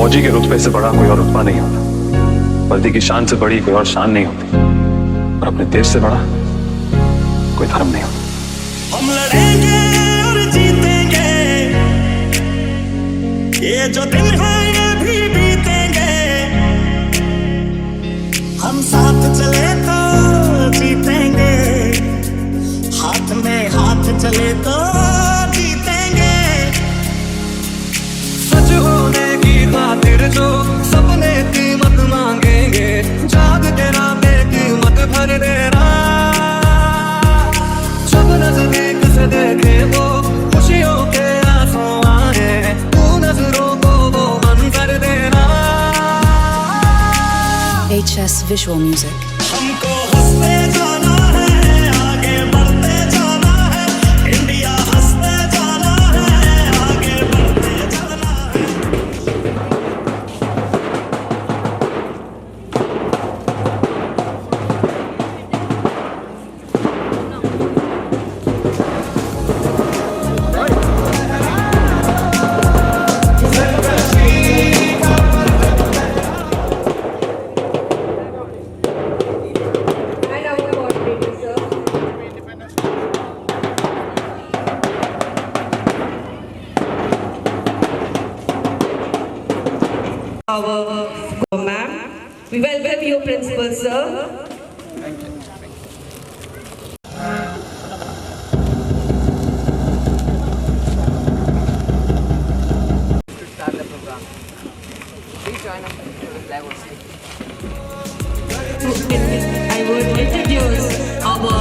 फौजी के रुतबे से बड़ा कोई और रुतबा नहीं होता, वर्दी की शान से बड़ी कोई और शान नहीं होती, और अपने देश से बड़ा कोई धर्म नहीं होता। हम लड़ेंगे और जीतेंगे, ये जो दिन है ये भी बीतेंगे, हम साथ चले तो जीतेंगे, हाथ में हाथ चले तो जीतेंगे। सच होने की खातिर जो सपने कीमत मांगेंगे, जाग तेरा बेकीमत भर देना। जब नजदीक से देखे वो खुशियों के आंसू आए, तू नजरों को वो बंद कर देना। HS Visual Music. हमको हंसते जाना है, आगे बढ़ते जाना है, इंडिया हंसते जाना है, आगे बढ़ते जाना है। Our ma'am, we welcome you, principal sir. I would introduce our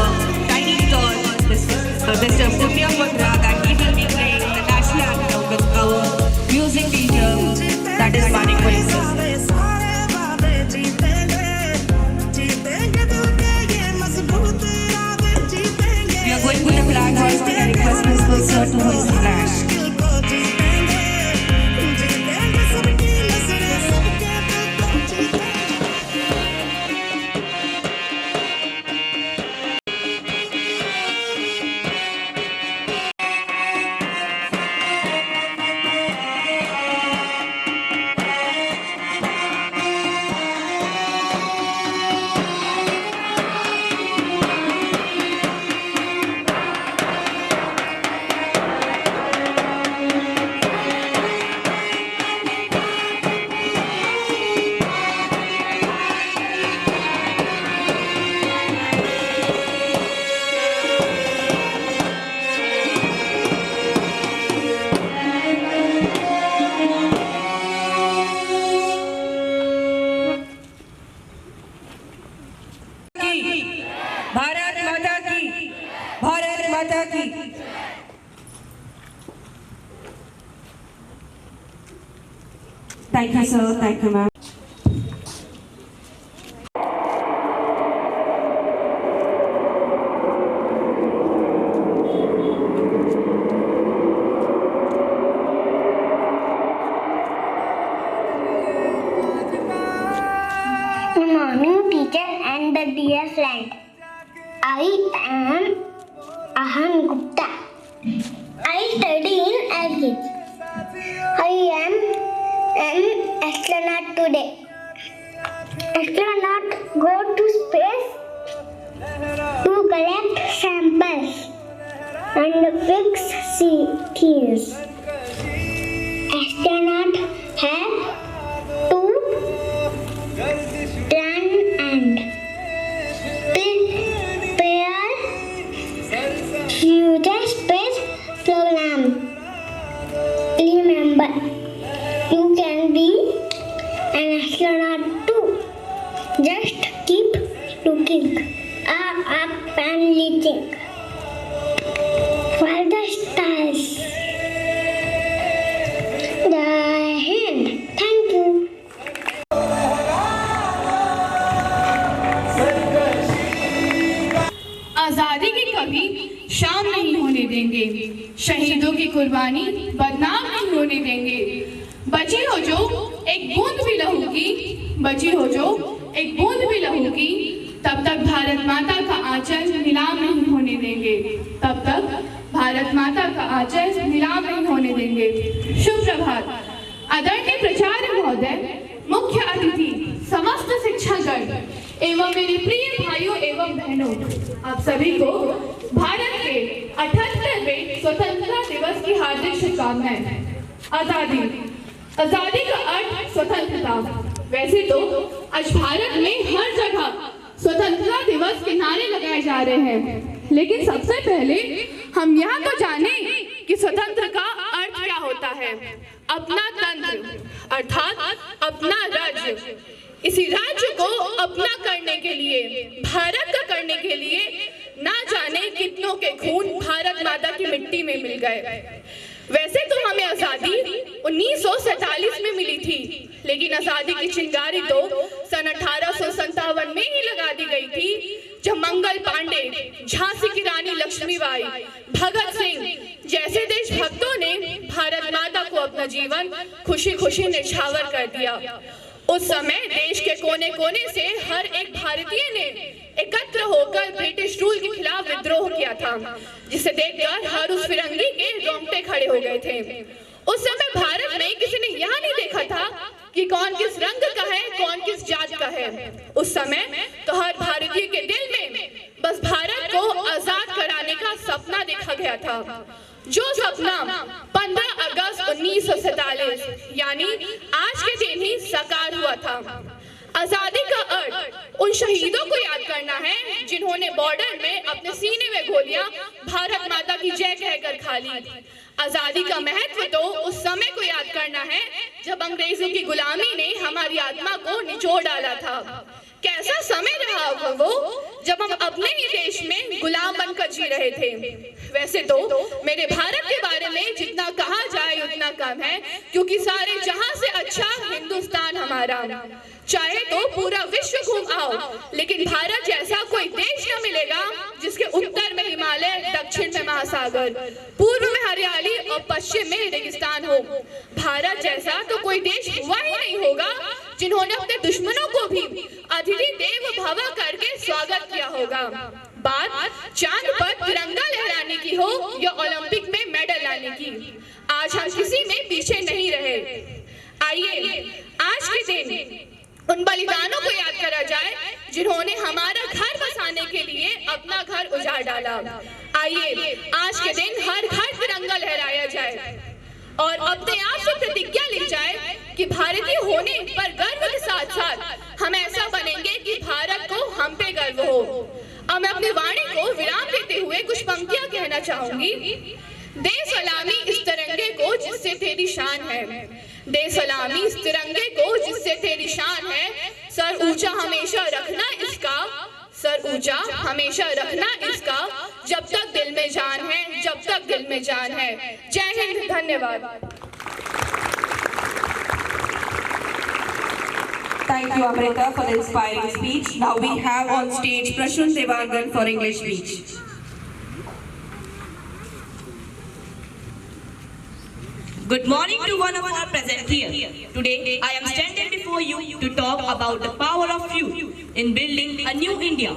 tiny doll, Mr. Punya Mundra, that he will be playing the national anthem with our music teacher, that is Manik Paisa. We are going to the flag hoisting and request principal sir to hoist the flag. Bharat माता की, भारत माता की। Thank you sir, thank you ma'am. Good morning, teacher and the dear friend. I am Ahan Gupta. I study in LKG. I am an astronaut today. Astronauts go to space to collect samples and fix things. Astronauts have to plan and prepare future space program. Remember, you can be an astronaut too. Just keep looking up and reaching for the stars. Jai Hind. Thank you. आजादी की कभी शाम नहीं होने देंगे, शहीदों की कुर्बानी बदनाम नहीं होने देंगे। बची हो जो एक बूंद भी लहू की, बची हो जो एक बूंद भी लहू की, तब तक भारत माता का आंचल नीलाम नहीं होने देंगे, तब तक भारत माता का आंचल नीलाम नहीं होने देंगे। शुभ प्रभात। आदरणीय प्राचार्य महोदय, मुख्य अतिथि, समस्त शिक्षागण एवं मेरे प्रिय भाइयों एवं बहनों, आप सभी को भारत के 78वें स्वतंत्रता दिवस की हार्दिक शुभकामनाएं। आजादी का अर्थ स्वतंत्रता। वैसे तो आज भारत में हर जगह स्वतंत्रता दिवस के नारे लगाए जा रहे हैं, लेकिन सबसे पहले हम यहाँ तो जाने कि स्वतंत्र का अर्थ क्या होता है। अपना तंत्र अर्थात अपना राज्य। इसी राज्य को अपना करने के लिए, भारत का करने के लिए ना जाने कितनों के खून भारत माता की मिट्टी में मिल गए। वैसे तो हमें आजादी 1947 में मिली थी, लेकिन आजादी की चिंगारी तो सन 1857 में ही लगा दी गई थी, जब मंगल पांडे, झांसी की रानी लक्ष्मीबाई, भगत सिंह जैसे देशभक्तों ने भारत माता को अपना जीवन खुशी खुशी निछावर कर दिया। उस समय देश के कोने कोने से हर एक भारतीय ने एकत्र होकर ब्रिटिश रूल के खिलाफ विद्रोह किया था, जिसे देखकर हर उस फिरंगी के रोंगटे खड़े हो गए थे। उस समय भारत में किसी ने यह नहीं देखा था कि कौन किस रंग का है, कौन किस जात का है। उस समय तो हर भारतीय के दिल में बस भारत को आजाद कराने का सपना देखा गया था, जो सपना 15 अगस्त 1947 यानी आज के दिन ही साकार हुआ था। आजादी का अर्थ उन शहीदों को याद करना है जिन्होंने बॉर्डर में अपने सीने में गोलियां भारत माता की जय कहकर खा ली। आजादी का महत्व तो उस समय को याद करना है जब अंग्रेजों की गुलामी ने हमारी आत्मा को निचोड़ डाला था। कैसा समय रहा होगा वो जब हम अपने ही देश में गुलाम बनकर जी रहे थे। वैसे तो मेरे भारत के बारे में जितना कहा जाए उतना कम है, क्योंकि सारे जहां से अच्छा हिंदुस्तान हमारा। चाहे तो पूरा विश्व घूम आओ, लेकिन भारत जैसा कोई देश न मिलेगा जिसके उत्तर में हिमालय, दक्षिण में महासागर, पूर्व में हरियाली और पश्चिम में रेगिस्तान हो। भारत जैसा तो कोई देश हुआ ही नहीं होगा जिन्होंने अपने दुश्मनों को भी अतिथि देव भव करके स्वागत किया होगा। बात चांद पर तिरंगा लहराने की हो या ओलंपिक में मेडल लाने की, आज हम किसी में पीछे नहीं रहे। आइए आज के दिन उन बलिदानों को याद करा जाए जिन्होंने हमारा घर बसाने के लिए अपना घर उजाड़ डाला। आइए आज के दिन हर घर तिरंगा लहराया जाए और अपने आप से प्रतिज्ञा ली जाए कि भारतीय होने पर गर्व के साथ साथ हम ऐसा बनेंगे कि भारत को हम पे गर्व हो। अब मैं अपनी वाणी को विराम देते हुए कुछ पंक्तियां कहना चाहूंगी। दे सलामी इस तिरंगे को जिससे तेरी शान है, दे सलामी इस तिरंगे को जिससे तेरी शान है, सर ऊंचा हमेशा रखना इसका, सर ऊंचा हमेशा रखना इसका, जब तक दिल में जान है, जब तक दिल में जान है। जय हिंद, धन्यवाद। Thank you, Amrita, for the inspiring speech. Now we have on stage Prashun Devangan for English speech. Good morning to one of our present here. Today, I am standing before you to talk about the power of youth in building a new India.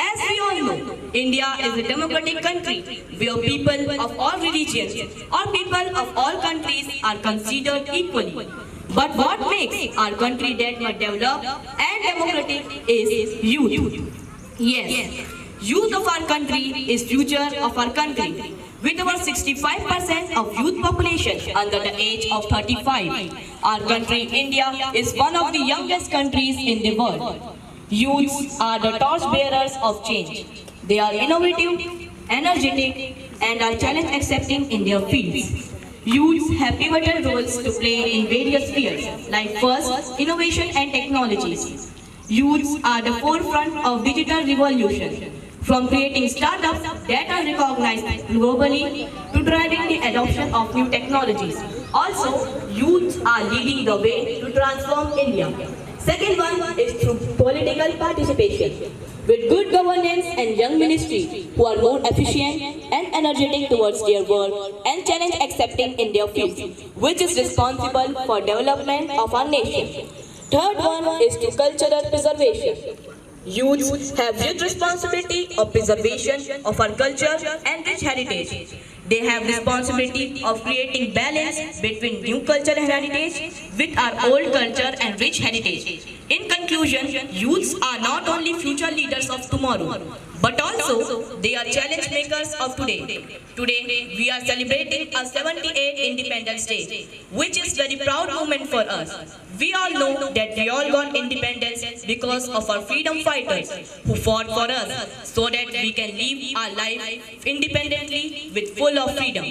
As we all know, India is a democratic country where people of all religions or people of all countries are considered equally. But what makes our country that much developed and democratic is youth. Yes, youth of our country is future of our country. With over 65% of youth population under the age of 35, our country, India, is one of the youngest countries in the world. Youths are the torchbearers of change. They are innovative, energetic, and are challenge-accepting in their fields. Youths have pivotal roles to play in various spheres, like first, innovation and technologies. Youths are the forefront of digital revolution, from creating startups that are recognized globally to driving the adoption of new technologies. Also, youths are leading the way to transform India. Second one is through political participation. With good governance and young ministry who are more efficient and energetic towards their work and challenge accepting in their fields, which is responsible for development of our nation. Third one is to cultural preservation. Youths have huge responsibility of preservation of our culture and rich heritage. They have responsibility of creating balance between new culture and heritage with our old culture and rich heritage. In conclusion, youths are not only future leaders of tomorrow, but also they are challenge makers of today. Today, we are celebrating our 78th Independence Day, which is very proud moment for us. We all know that we all got independence because of our freedom fighters who fought for us so that we can live our life independently with full of freedom.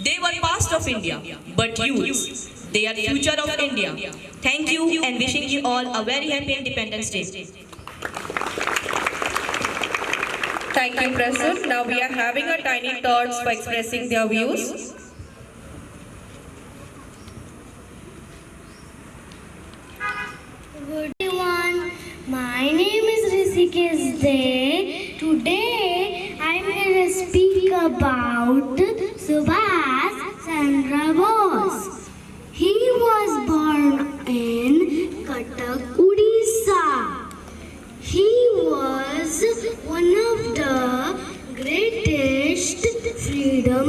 They were past of India, but youths, they are future of India. Thank you and wishing you all a very happy Independence Day. Thank you, Prasood. Now we are having a tiny thoughts for expressing their views. Good everyone, my name is Rishikesh De. Today I'm going to speak about Subhash Chandra Bose. He was born in Cuttack, Odisha. He was one of the greatest freedom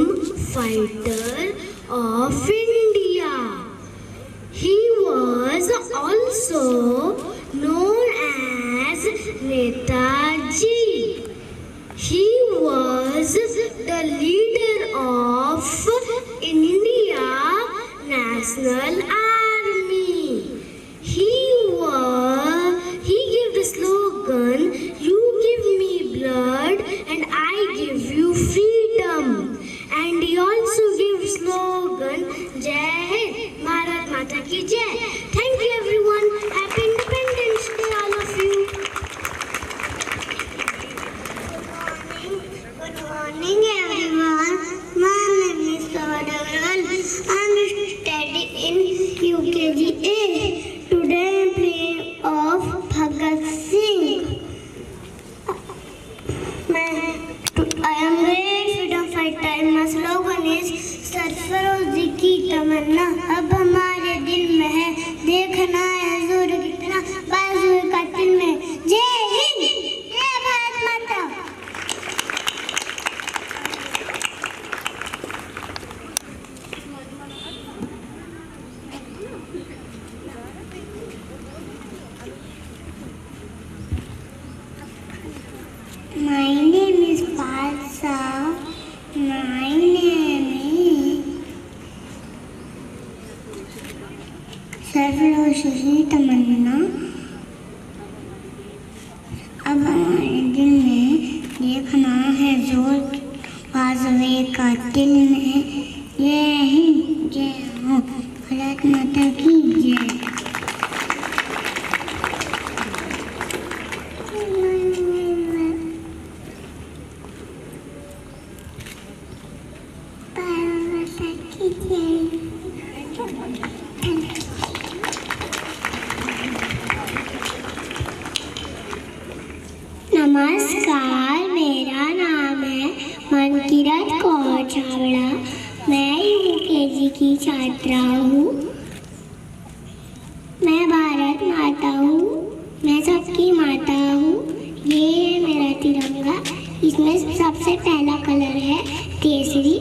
fighter of India. He was also known as Netaji. He was the leader of India National Army. He gave the slogan, "You give me blood and I give you freedom." And he also gave slogan, "Jai Hind, Bharat Mata Ki Jai." Thank you everyone. Happy Independence Day all of you. Good morning everyone. My name is Saurabh Agarwal. I am studying in UKG A. Today I am playing of Bhagat Singh. I am great freedom fighter and my slogan is सरफरोजी की तमन्ना अब हमारे दिल में है, देखना है जोर कितना बाजू कातिल में। जय हिंद, जय भारत माता। My name is Palsa. My name is सरफरोशी की तमन्ना अब हमारे दिल में, देखना है जोर बाजुए का दिल में। जय हिंद, जय हो भारत माता की जय। नमस्कार, मेरा नाम है मनकीरत कौर छाबड़ा। मैं यूकेजी की छात्रा हूँ। मैं भारत माता हूँ, मैं सबकी माता हूँ। ये है मेरा तिरंगा। इसमें सबसे पहला कलर है केसरी,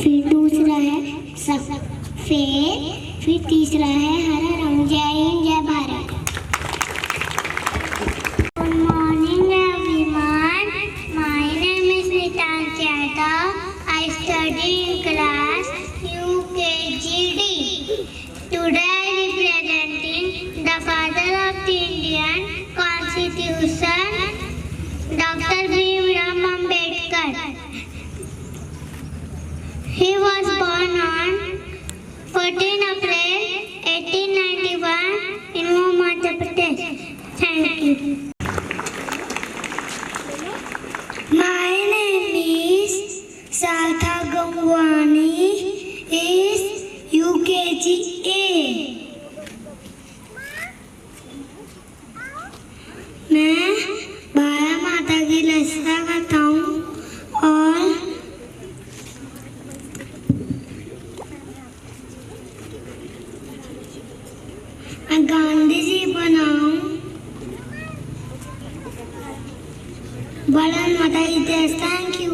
फिर दूसरा है सफेद, फिर तीसरा है हरा रंग। जय हिंद, जय Bharat. I study in class UKGD. Today I representing the father of the Indian Constitution, Dr. Bhimrao Ambedkar. He was born on 14 April 1891 in Madhya Pradesh. Thank you. My name is Sartha Gangwani, is UKG A. मैं भारत माता की रक्षा करता हूँ और मैं गांधी जी बनाऊँ। भारत माता की जय। Thank you.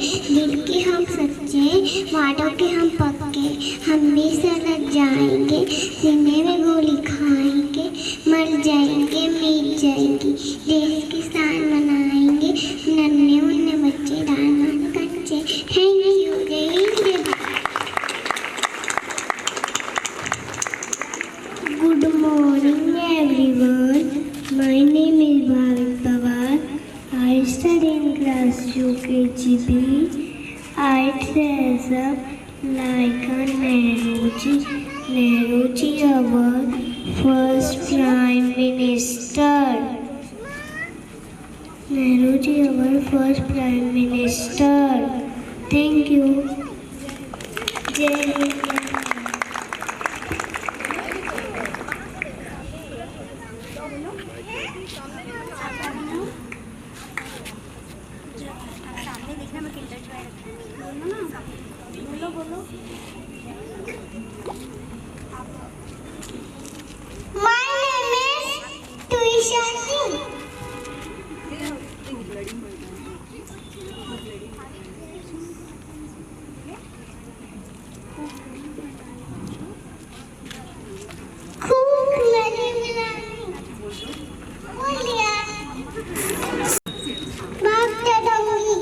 दिल के हम सच्चे, वादों के हम पक्के, हम भी सलग जाएंगे, सीने में गोली खाएंगे, मर जाएंगे मिट जाएंगी, देश की शान मनाएंगे, नन्हे मुन्ने बच्चे दाना कच्चे। Thank you. Good morning everyone, my name is Bhavik Pawar. I study in class UKGB. I dress up like a Nehruji. Nehruji, our first Prime Minister. Nehruji, our first Prime Minister. Thank you. Jai Hind. My name is Tuisha Singh. खूब मेरी मिलानी बोलिया बाप चढ़ूंगी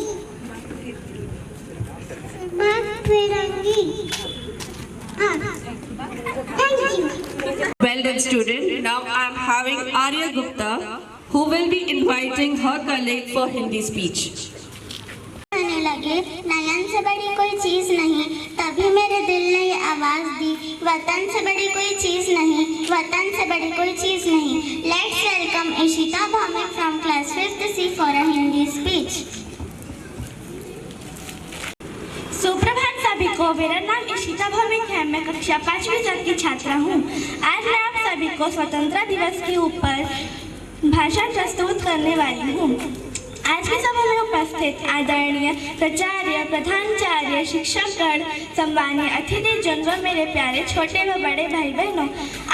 बाप फिरूंगी। Thank you. Well done, student. Now I am having Arya Gupta, who will be inviting her colleague for Hindi speech. कहने लगे नयन से बड़ी कोई चीज नहीं, तभी मेरे दिल ने ये आवाज दी, वतन से बड़ी कोई चीज नहीं, वतन से बड़ी कोई चीज नहीं। Let's welcome Ishita Bhamik from class 5th C for a Hindi speech. सुप्रभात सभी को, मेरा नाम इशिता भौमिक है। मैं कक्षा 5वीं तक की छात्रा हूँ। आज मैं आप सभी को स्वतंत्रता दिवस के ऊपर भाषण प्रस्तुत करने वाली हूँ। आज की सभा में उपस्थित आदरणीय प्राचार्य, प्रधानाचार्य, शिक्षकगण, सम्मानीय अतिथिजन व मेरे प्यारे छोटे व बड़े भाई बहनों,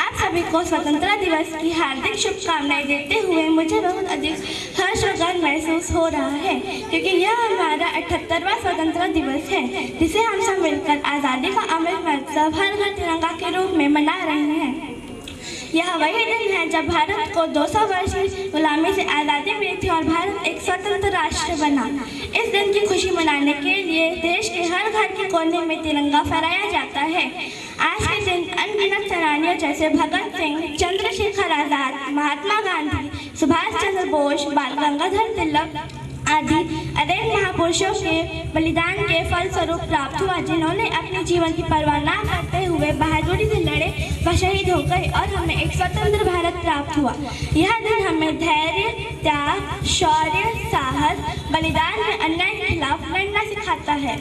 आप सभी को स्वतंत्रता दिवस की हार्दिक शुभकामनाएं देते हुए मुझे बहुत अधिक हर्ष और गर्व महसूस हो रहा है, क्योंकि यह हमारा 78वां स्वतंत्रता दिवस है, जिसे हम सब मिलकर आज़ादी का अमृत महोत्सव हर घर तिरंगा के रूप में मना रहे हैं। यह वही दिन है जब भारत को 200 वर्ष की गुलामी से आज़ादी मिली थी और भारत एक स्वतंत्र राष्ट्र बना। इस दिन की खुशी मनाने के लिए देश के हर घर के कोने में तिरंगा फहराया जाता है। आज के दिन अनगिनत सेनानियों जैसे भगत सिंह, चंद्रशेखर आजाद, महात्मा गांधी, सुभाष चंद्र बोस, बाल गंगाधर तिलक आदि अनेक महापुरुषों के बलिदान के फलस्वरूप प्राप्त हुआ, जिन्होंने अपने जीवन की परवाह न करते हुए बहादुरी से लड़े व शहीद हो गए और हमें एक स्वतंत्र भारत प्राप्त हुआ। यह दिन हमें धैर्य, त्याग, शौर्य, साहस, बलिदान में अन्याय के खिलाफ लड़ना सिखाता है।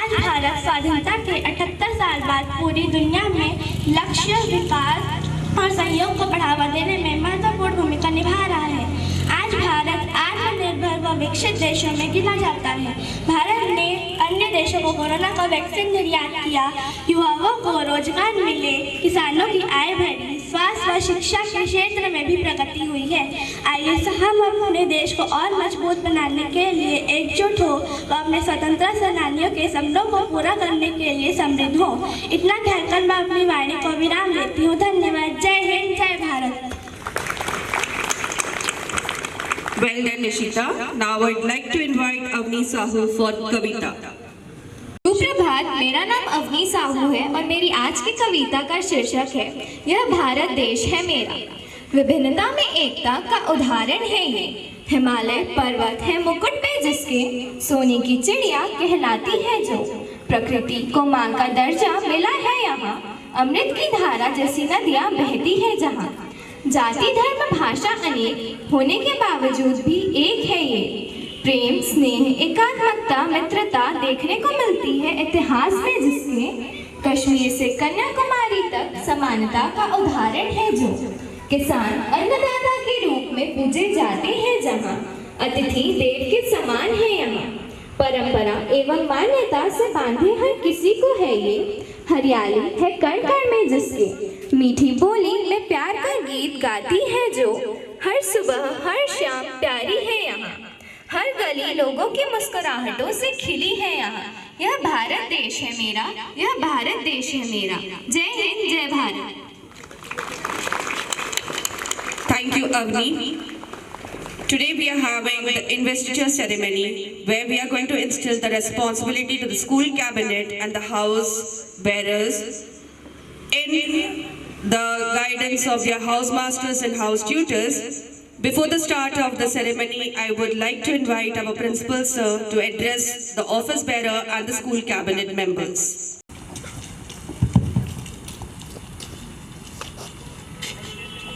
आज भारत स्वाधीनता के 78 साल बाद पूरी दुनिया में लक्ष्य, विकास और सहयोग को बढ़ावा देने में महत्वपूर्ण भूमिका निभा रहा है। आज भारत आत्मनिर्भर व विकसित देशों में गिना जाता है। भारत ने अन्य देशों को कोरोना का वैक्सीन निर्यात किया, युवाओं को रोजगार मिले, किसानों की आय बढ़ी, स्वास्थ्य व शिक्षा के क्षेत्र में भी प्रगति हुई है। आइए हम अपने देश को और मजबूत बनाने के लिए एकजुट हो व अपने स्वतंत्रता सेनानियों के सपनों को पूरा करने के लिए समृद्ध हो। इतना कहकर मैं अपनी वाणी को विराम देती हूँ। धन्यवाद। जय हिंद, जय Bharat. Well done, Nishita. Now I'd like to invite Avni Sahu for Kavita. सुप्रभात, मेरा नाम अवनी साहू है और मेरी आज की कविता का शीर्षक है यह भारत देश है मेरा। विभिन्नता में एकता का उदाहरण है ये। हिमालय पर्वत है मुकुट पे जिसके, सोने की चिड़िया कहलाती है जो। प्रकृति को माँ का दर्जा मिला है यहाँ, अमृत की धारा जैसी नदियाँ बहती है जहाँ। जाति धर्म भाषा अनेक होने के बावजूद भी एक है ये। प्रेम, स्नेह, एकात्मकता, मित्रता देखने को मिलती है इतिहास में जिसके। कश्मीर से कन्याकुमारी तक समानता का उदाहरण है जो। किसान अन्नदाता के रूप में पूजे जाते हैं जहाँ, अतिथि देव के समान है यहाँ। परंपरा एवं मान्यता से बांधे हर किसी को है ये। हरियाली है कण कण में जिसके, मीठी बोली में प्यार का गीत गाती है जो। हर सुबह हर शाम प्यारी है यहाँ, हर गली गली लोगों की मुस्कुराहटों से खिली है यहाँ। यह भारत देश है मेरा, यह भारत देश है मेरा। जय हिंद, जय Bharat. Thank you, Avni. Today we are having the investiture ceremony where we are going to instill the responsibility to the school cabinet and the house bearers in the guidance of their house masters and house tutors. Before the start of the ceremony, I would like to invite our principal sir to address the office bearer and the school cabinet members.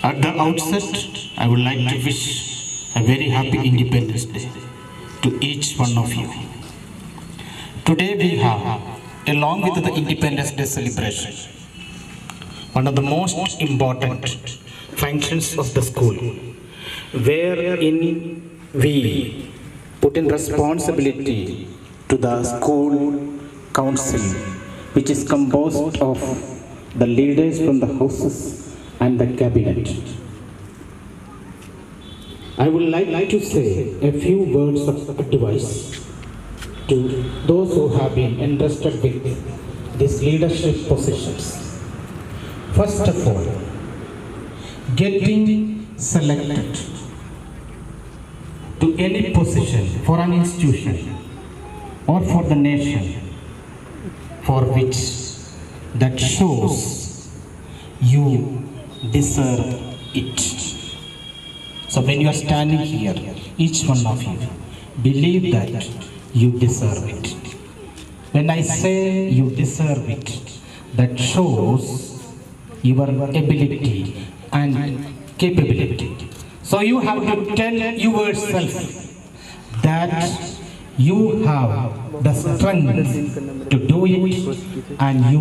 At the outset, I would like to wish a very happy Independence Day to each one of you. Today we have, along with the Independence Day celebration, one of the most important functions of the school, wherein we put in responsibility to the school council, which is composed of the leaders from the houses and the cabinet. I would like to say a few words of advice to those who have been entrusted with these leadership positions. First of all, getting selected to any position for an institution or for the nation for which that shows you deserve it. So when you are standing here, each one of you, believe that you deserve it. When I say you deserve it, that shows your ability and capability. So you have to tell yourself that you have the strength to do it and you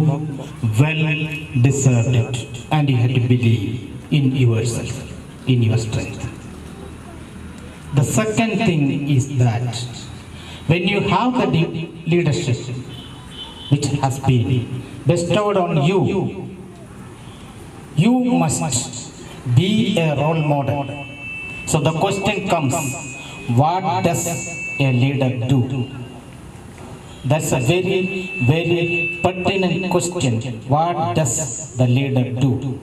well deserved it. And you have to believe in yourself, in your strength. The second thing is that when you have the leadership which has been bestowed on you, you must be a role model. So the question comes, what does a leader do? That's a very, very pertinent question. What does the leader do?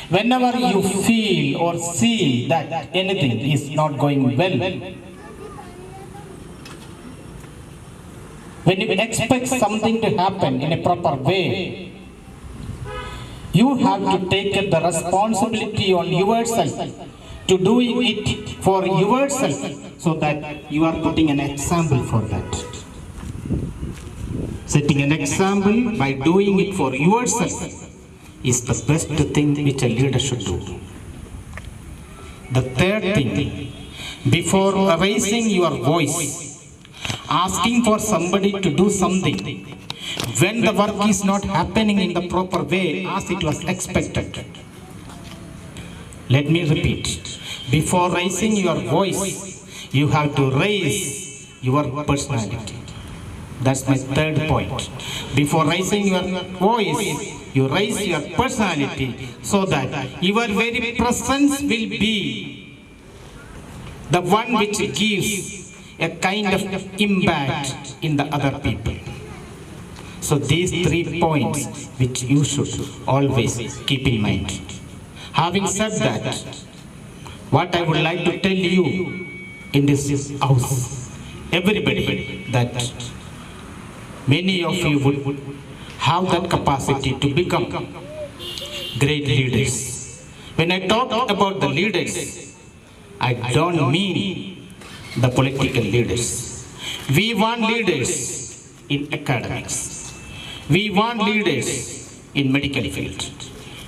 Whenever you feel or see that anything is not going well, when you expect something to happen in a proper way, you have to take up the responsibility on yourself to doing it for yourself, so that you are putting an example for that. Setting an example by doing it for yourself is the best thing which a leader should do. The third thing, before raising your voice, asking for somebody to do something, when the work is not happening in the proper way as it was expected. Let me repeat, before raising your voice, you have to raise your personality. That's my third point. Before raising your voice, you raise your personality so that your very presence will be the one which gives a kind of impact in the other people. So these 3 points which you should always keep in mind. Having said that, what I would like to tell you in this house, everybody, that many of you would have that capacity to become great leaders. When I talk about the leaders, I don't mean the political leaders. We want leaders in academics. We want leaders in medical field.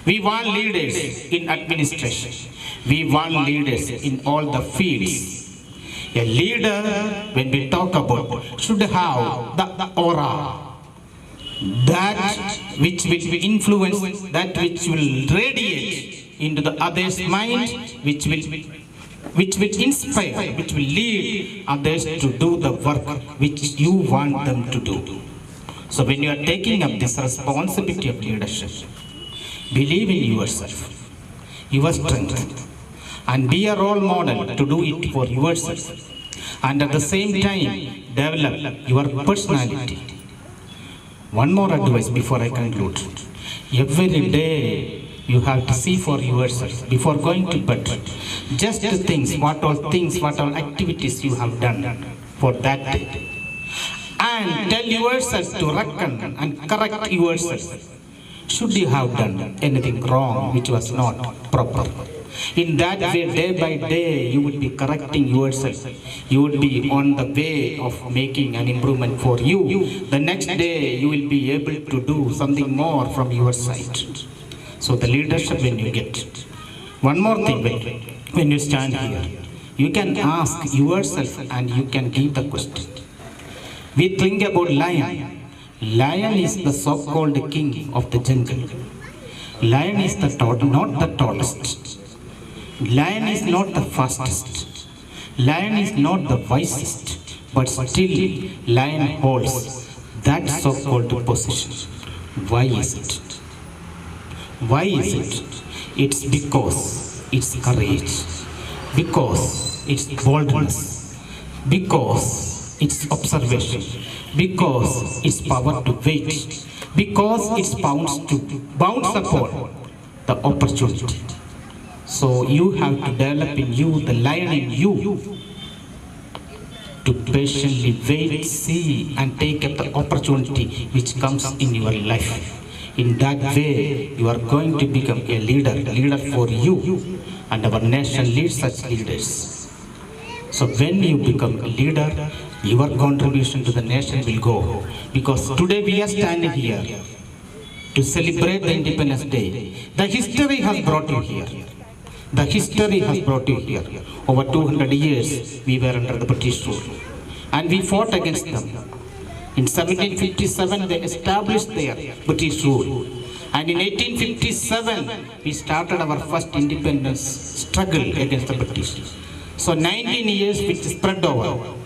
We want leaders in administration. We want leaders in all the fields. A leader, when we talk about, should have the aura, that which will influence, that which will radiate into the other's mind, which will inspire, which will lead others to do the work which you want them to do. So when you are taking up this responsibility of leadership, believe in yourself, your strength, and be a role model to do it for yourself. and at the same time develop your personality. One more advice before I conclude. Every day you have to see for yourself before going to bed. Just what all activities you have done for that day. And tell yourself to reckon and correct yourself. Should you have done anything wrong which was not proper? In that way, day by day, you would be correcting yourself. You would be on the way of making an improvement for you. The next day, you will be able to do something more from your side. So the leadership when you get. One more thing, when you stand here, you can ask yourself and you can give the question. We think about lion. Lion is the so-called king of the jungle. Lion is not the tallest. Lion is not the fastest. Lion is not the wisest. But still, lion holds that so-called position. Why is it? Why is it? It's because it's courage. Because it's boldness. Because it's observation. Because it's power to wait. Because it's bounce upon the opportunity. So you have to develop in you the lion in you to patiently wait, see and take up the opportunity which comes in your life. In that way you are going to become a leader for you, and our nation needs such leaders. So when you become a leader, your contribution to the nation will go. Because today we are standing here to celebrate the Independence Day. The history has brought you here. The history has brought you here. Over 200 years we were under the British rule and we fought against them. In 1757 they established their British rule, and in 1857 we started our first independence struggle against the British. So 19 years which spread over,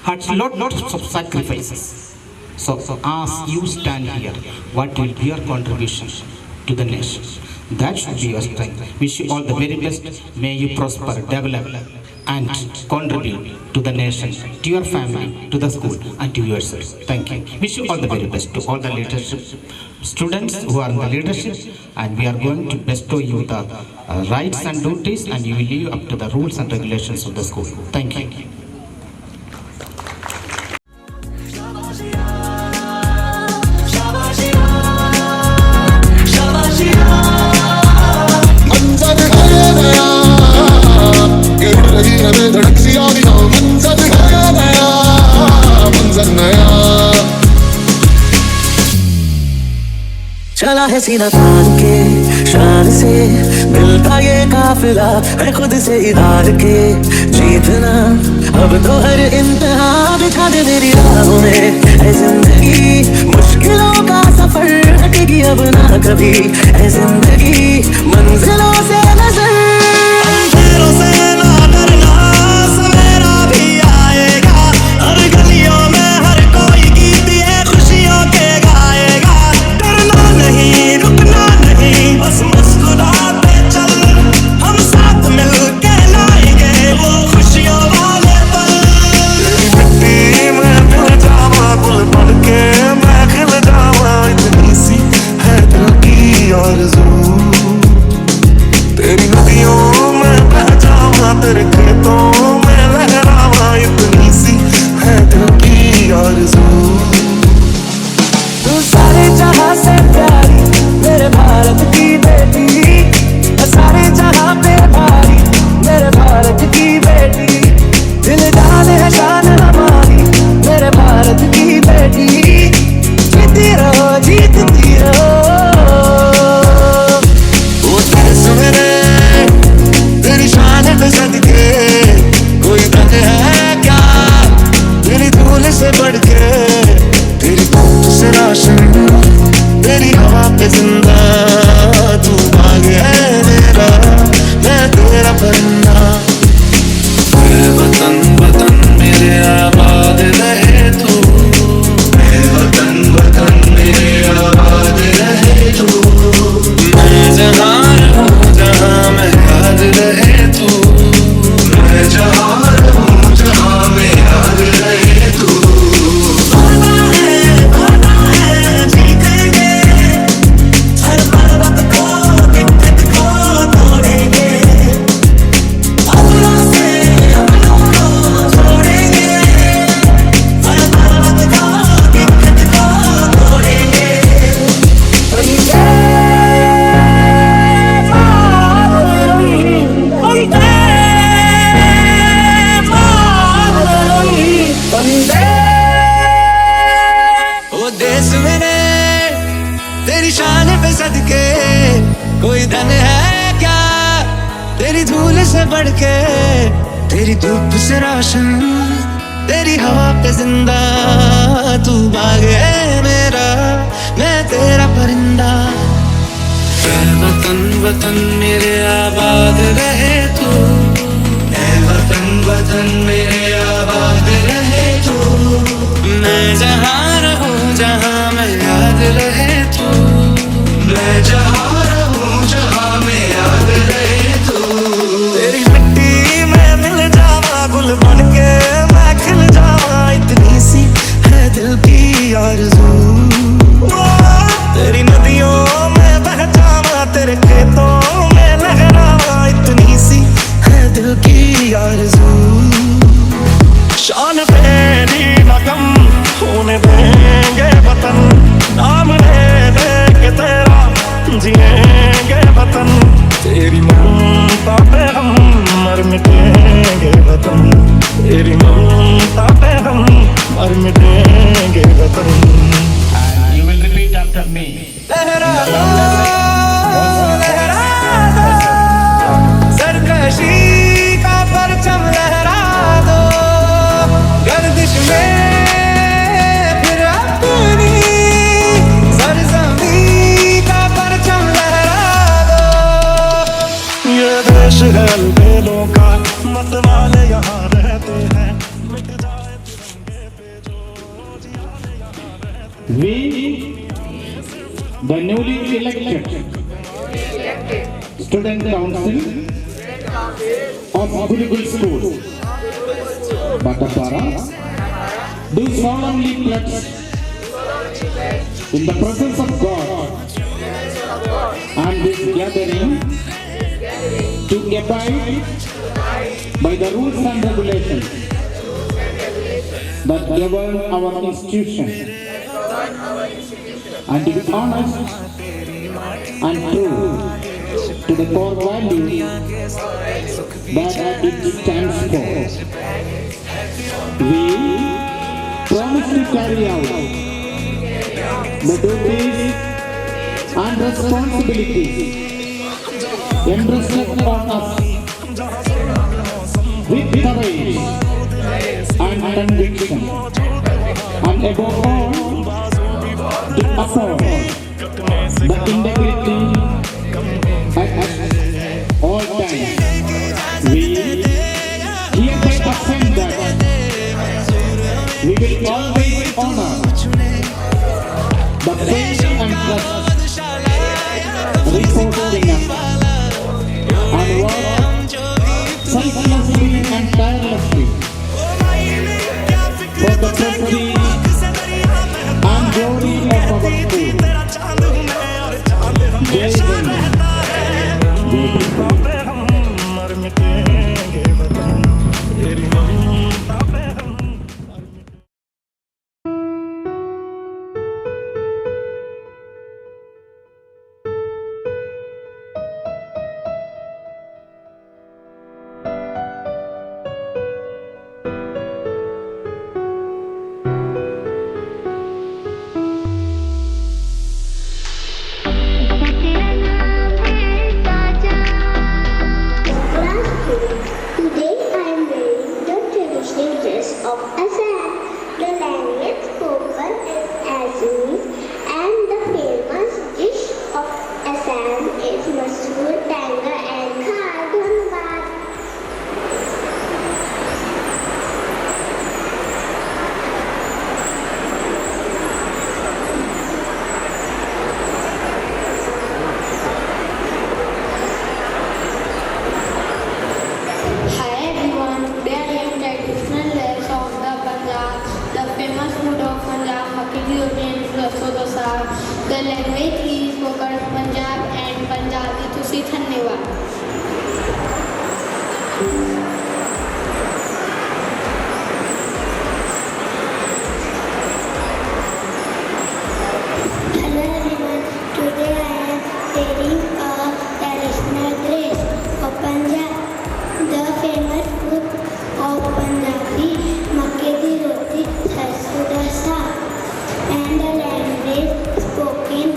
had lots of sacrifices. So as you stand here, what will be your contribution to the nation? That should be your strength. Wish you all the very best. May you prosper, develop and contribute to the nation, to your family, to the school and to yourself. Thank you. Wish you all the very best to all the leadership students who are in the leadership, and we are going to bestow you the rights and duties, and you will live up to the rules and regulations of the school. Thank you. चला है सीना तान के शान से मिलता ये काफिला है खुद से इधार के जीतना अब तो हर इंतहा दिखा दे मेरी राहों में है जिंदगी मुश्किलों का सफर हटेगी अब ना कभी है जिंदगी मंजिलों से नजर अंधेरों से ना डरना सवेरा भी आएगा हर गलियों में हर कोई गीत ये खुशियों के गाएगा डरना नहीं रुकना नहीं बस मुस्कुराते चल हम साथ मिल के लाएंगे वो खुशियों वाले पल तेरी मिट्टी में मिल जावा गुल बन के मैं खिल जावा इतनी सी है दिल की आरज़ू तेरी नदियों में बह जावा तेरे खेतों में लहरावा इतनी सी है दिल की आरज़ू तू सारे जहां से प्यारी मेरे भारत की बेटी सारे जहां पे भारी मेरे भारत की बेटी दिल जान है शान हमारी मेरे भारत की बेटी जीती रहो वो सवेरे तेरी शान पे सदके कोई तक है क्या तेरी धूल से बढ़ के तेरी धूप से राशन तेरी हवा पे जिंदा तू भाग है मेरा मैं तेरा परिंदा वतन वतन मेरे कोई धन है क्या तेरी धूल से बढ़ के, तेरी धूप से रोशन, तेरी हवा पे जिंदा। तू बाग है मेरा, मैं तेरा परिंदा। ऐ वतन वतन मेरे आबाद रहे तू, ऐ वतन वतन मेरे आबाद रहे तू। मैं जहाँ रहूं जहाँ मैं याद रहे तू, मैं जहाँ रहूं जहाँ मैं याद रहे तू। तेरी मिट्टी में मिल जावा गुल बन के मैं खिल जावा, इतनी सी है दिल की आरज़ू। तेरी नदियों में बह जावा, तेरे खेतों में लहरावा, इतनी सी है दिल की आरज़ू। शान तेरी नगम होने देंगे वतन, नाम ले के तेरा जिएंगे वतन। तेरी ममता पे हम मर मिटेंगे वतन, तेरी ममता पे हम मर मिटेंगे वतन। You will repeat after me. लहरा दो, लहरा दो, सरकशी का परचम लहरा दो, गर्दिश में फिर अपनी सरज़मीं का परचम लहरा दो। ये देश है अलबेलों का, मत वाले यहाँ रहते हैं, मिट जाए तिरंगे पे जो जियाले यहाँ रहते। We, the newly elected Student Council of Gurukul School, Bhattapara, do solemnly pledge in the presence of God and this gathering to abide by the rules and regulations that govern our institution, and to be honest and true to the core values that it stands for. We promise to carry out the duties and responsibilities entrusted on us with courage and conviction, and above all, to uphold the integrity at all times. We hereby affirm that we will always honor the faith and trust reposed in us, and work selflessly and tirelessly for the prestige and glory of our school. Jai Hind. मर मिटेंगे वतन, तेरी ममता पे हम। Today I am wearing the traditional dress of Assam. The language spoken is Assamese, and the famous dish of Assam is masoor, tanga and khar. Dhanyawad. Hi everyone, today I am traditional dress of the Punjab, the famous food of Punjab, Makki di roti and sarson da saag. The language is spoken Punjab and Punjabi. तुसी धन्यवाद. Hello everyone, today I am wearing a traditional dress of Punjab. The famous food of Punjabi, Makki di roti, sarson da saag, and the language spoken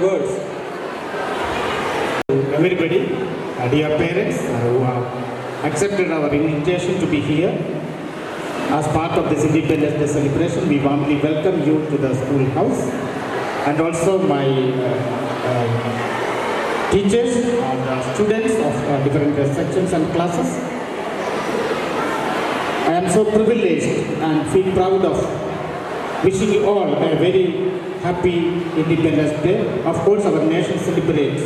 words. Everybody, dear parents who have accepted our invitation to be here as part of this Independence Day celebration, we warmly welcome you to the schoolhouse, and also my teachers and students of different sections and classes. I am so privileged and feel proud of wishing you all a very happy Independence Day. Of course, our nation celebrates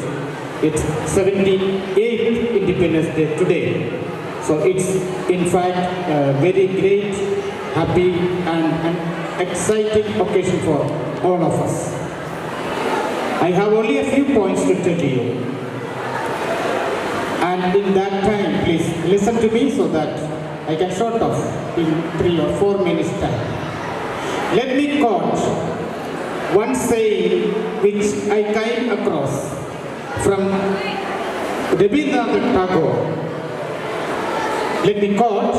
its 78th Independence Day today. So it's in fact a very great, happy and exciting occasion for all of us. I have only a few points to tell you. And in that time, please listen to me so that I can sort of in 3 or 4 minutes time. Let me quote one saying which I came across from Rabindranath Tagore. Let me quote,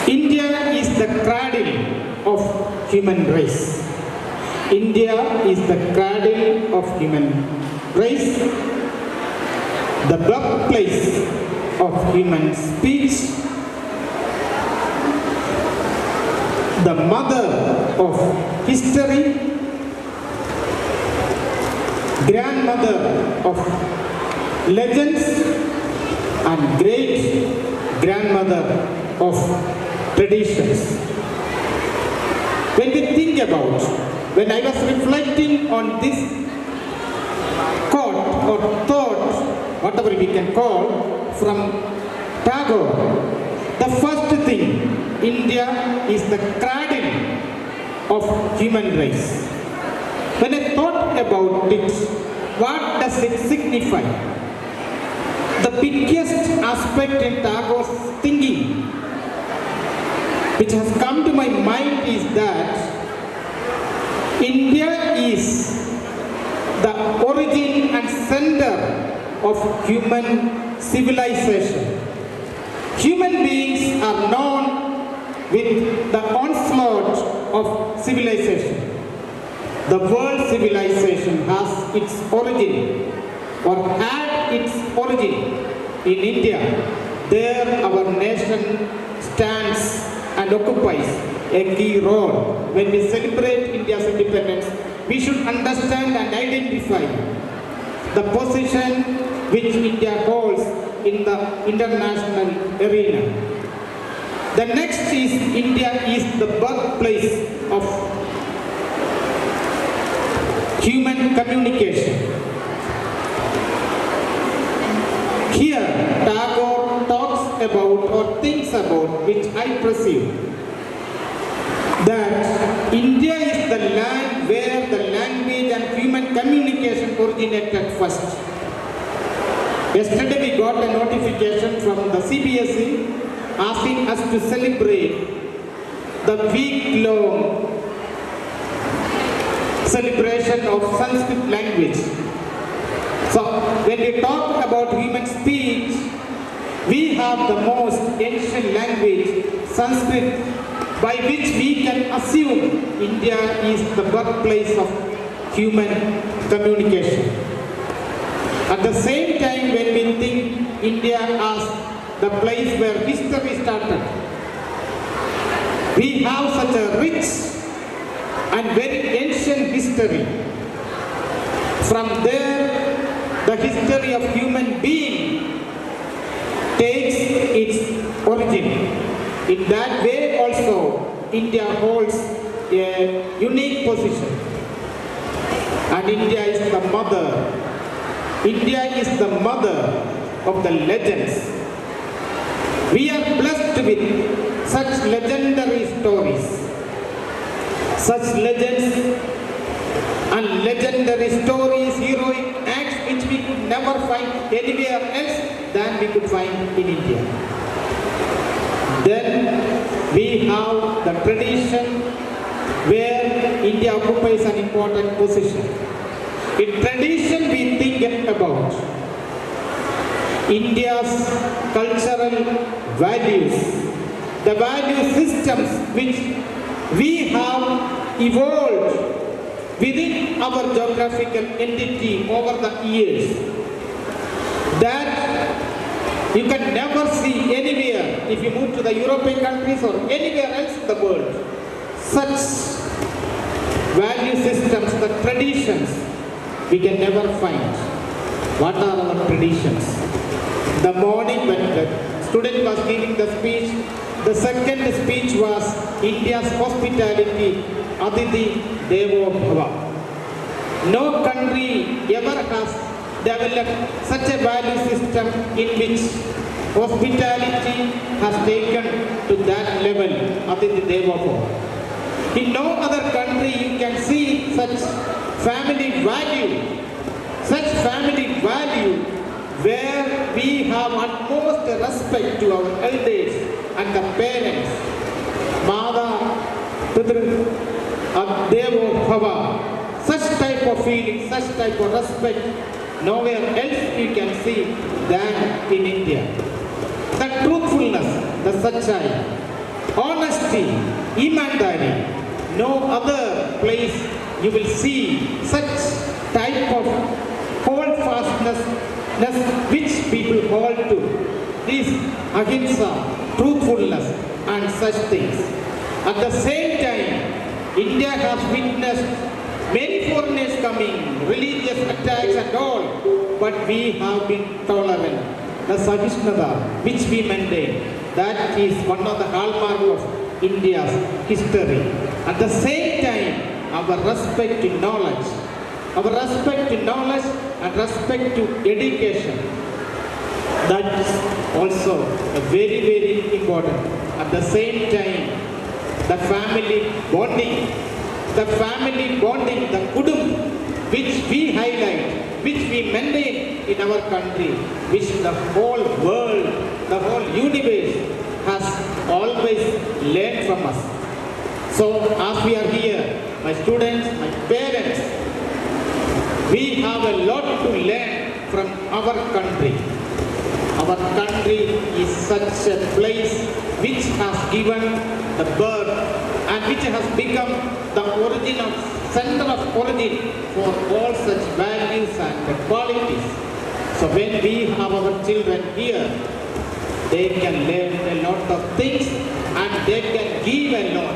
India is the cradle of human race. India is the cradle of human race, the birthplace of human speech, the mother of history, grandmother of legends, and great grandmother of traditions. When we think about, when I was reflecting on this quote or thought, whatever we can call, from Tagore, the first thing, India is the cradle of human race. When I thought about it, what does it signify? The biggest aspect in Tagore's thinking, which has come to my mind, is that India is the origin and center of human civilization. Human beings are known with the onslaught of civilization. The world civilization has its origin, or had its origin, in India. There our nation stands and occupies a key role. When we celebrate India's independence, we should understand and identify the position which India holds in the international arena. The next is India is the birthplace of human communication. Here, Tagore talks about or thinks about, which I perceive, that India is the land where the language and human communication originated first. Yesterday we got a notification from the CBSE asking us to celebrate the week-long celebration of Sanskrit language. So when we talk about human speech, we have the most ancient language, Sanskrit, by which we can assume India is the birthplace of human communication. At the same time, when we think India as the place where history started, we have such a rich and very ancient history. From there, the history of human being takes its origin. In that way also, India holds a unique position. And India is the mother. India is the mother of the legends. We are blessed with such legendary stories, such legends and legendary stories, heroic acts which we could never find anywhere else than we could find in India. Then we have the tradition where India occupies an important position. In tradition we think about India's cultural values, the value systems which we have evolved within our geographical entity over the years, that you can never see anywhere if you move to the European countries or anywhere else in the world. Such value systems, the traditions, we can never find. What are our traditions? The morning when the student was giving the speech, the second speech was India's hospitality, Aditi Devo Bhava. No country ever has developed such a value system in which hospitality has taken to that level, Aditi Devo Bhava. In no other country you can see such family value where we have utmost respect to our elders and the parents. Mada, Pitra, Devo Bhava. Such type of feeling, such type of respect, nowhere else you can see than in India. The truthfulness, the sachai, honesty, imandari, no other place you will see such type of holdfastness which people hold to. This ahimsa, truthfulness and such things. At the same time, India has witnessed many foreigners coming, religious attacks and all, but we have been tolerant. The Sahishnata which we maintain, that is one of the hallmark of India's history. At the same time, our respect to knowledge, and respect to education, that is also very, very important. At the same time, the family bonding, the kudum, which we highlight, which we maintain in our country, which the whole world, the whole universe has always learned from us. So as we are here, my students, my parents, we have a lot to learn from our country. Our country is such a place which has given the birth and which has become the origin of, center of origin for all such values and qualities. So when we have our children here, they can learn a lot of things and they can give a lot.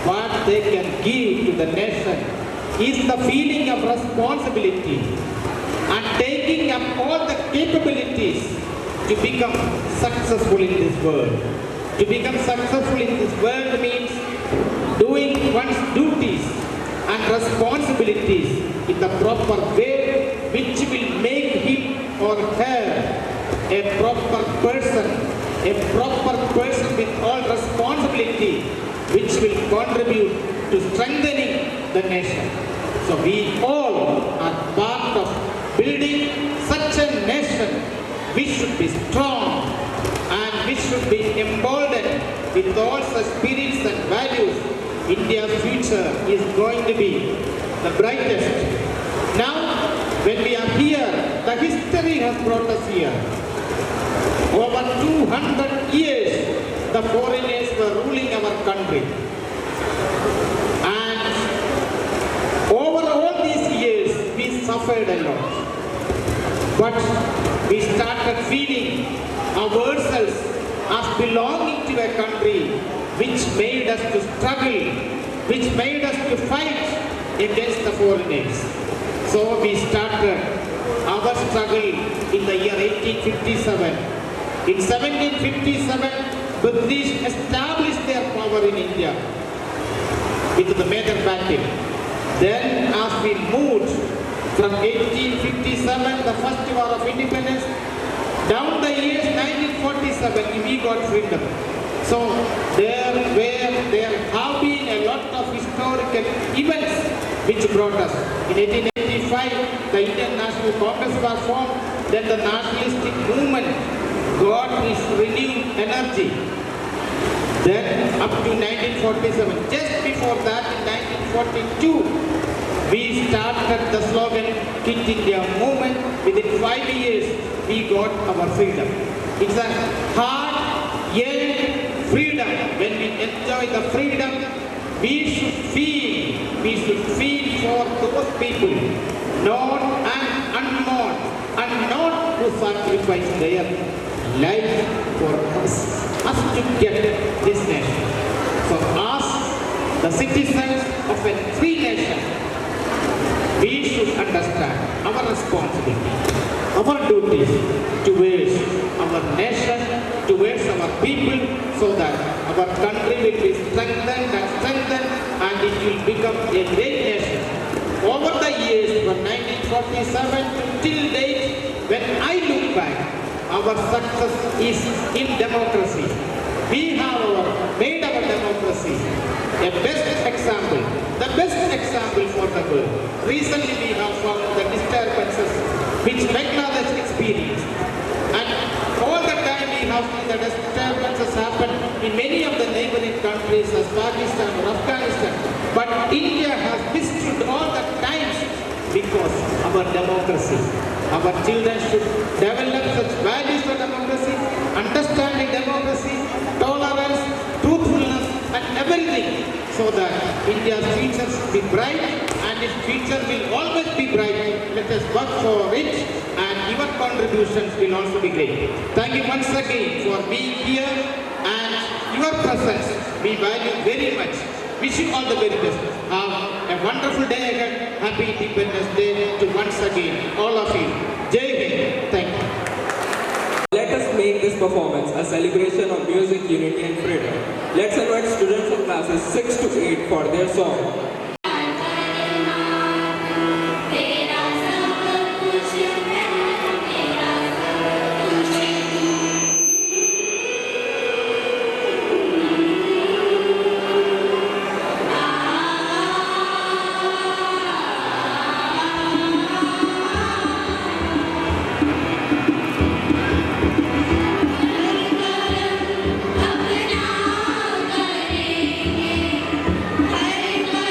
What they can give to the nation is the feeling of responsibility and have all the capabilities to become successful in this world. To become successful in this world means doing one's duties and responsibilities in the proper way, which will make him or her a proper person with all responsibility, which will contribute to strengthening the nation. So we all are part of building such a nation. We should be strong and we should be emboldened with all such spirits and values. India's future is going to be the brightest. Now, when we are here, the history has brought us here. Over 200 years, the foreigners were ruling our country. And over all these years, we suffered a lot. But we started feeling ourselves as belonging to a country which made us to struggle, which made us to fight against the foreigners. So we started our struggle in the year 1857. In 1757, British established their power in India with the major battle. Then as we moved from 1857, the first war of independence, down the years 1947, we got freedom. So there have been a lot of historical events which brought us. In 1885, the Indian National Congress was formed. Then the nationalistic movement got its renewed energy. Then up to 1947, just before that in 1942, we started the slogan Quit India movement. Within 5 years, we got our freedom. It's a hard-earned freedom. When we enjoy the freedom, we should feel for those people, known and unknown, and not to sacrifice their life for us to get this nation. So as the citizens of a free nation, we should understand our responsibility, our duties towards our nation, towards our people, so that our country will be strengthened and it will become a great nation. Over the years from 1947 till date, when I look back, our success is in democracy. We have made our democracy a best example, the best example for the world. Recently we have found the disturbances which Bangladesh experienced. And all the time we have seen the disturbances happen in many of the neighboring countries as Pakistan or Afghanistan. But India has withstood all the times because our democracy. Our children should develop such values for democracy, understanding democracy, tolerance, truthfulness and everything, so that India's future should be bright and its future will always be bright. Let us work for it and your contributions will also be great. Thank you once again for being here and your presence we value very much. Wish you all the very best. Have a wonderful day ahead. Happy Independence Day to once again all of you. Jai Hind. Thank you. Let us make this performance a celebration of music, unity and freedom. Let's invite students from classes 6 to 8 for their song.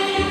अपना करेंगे हर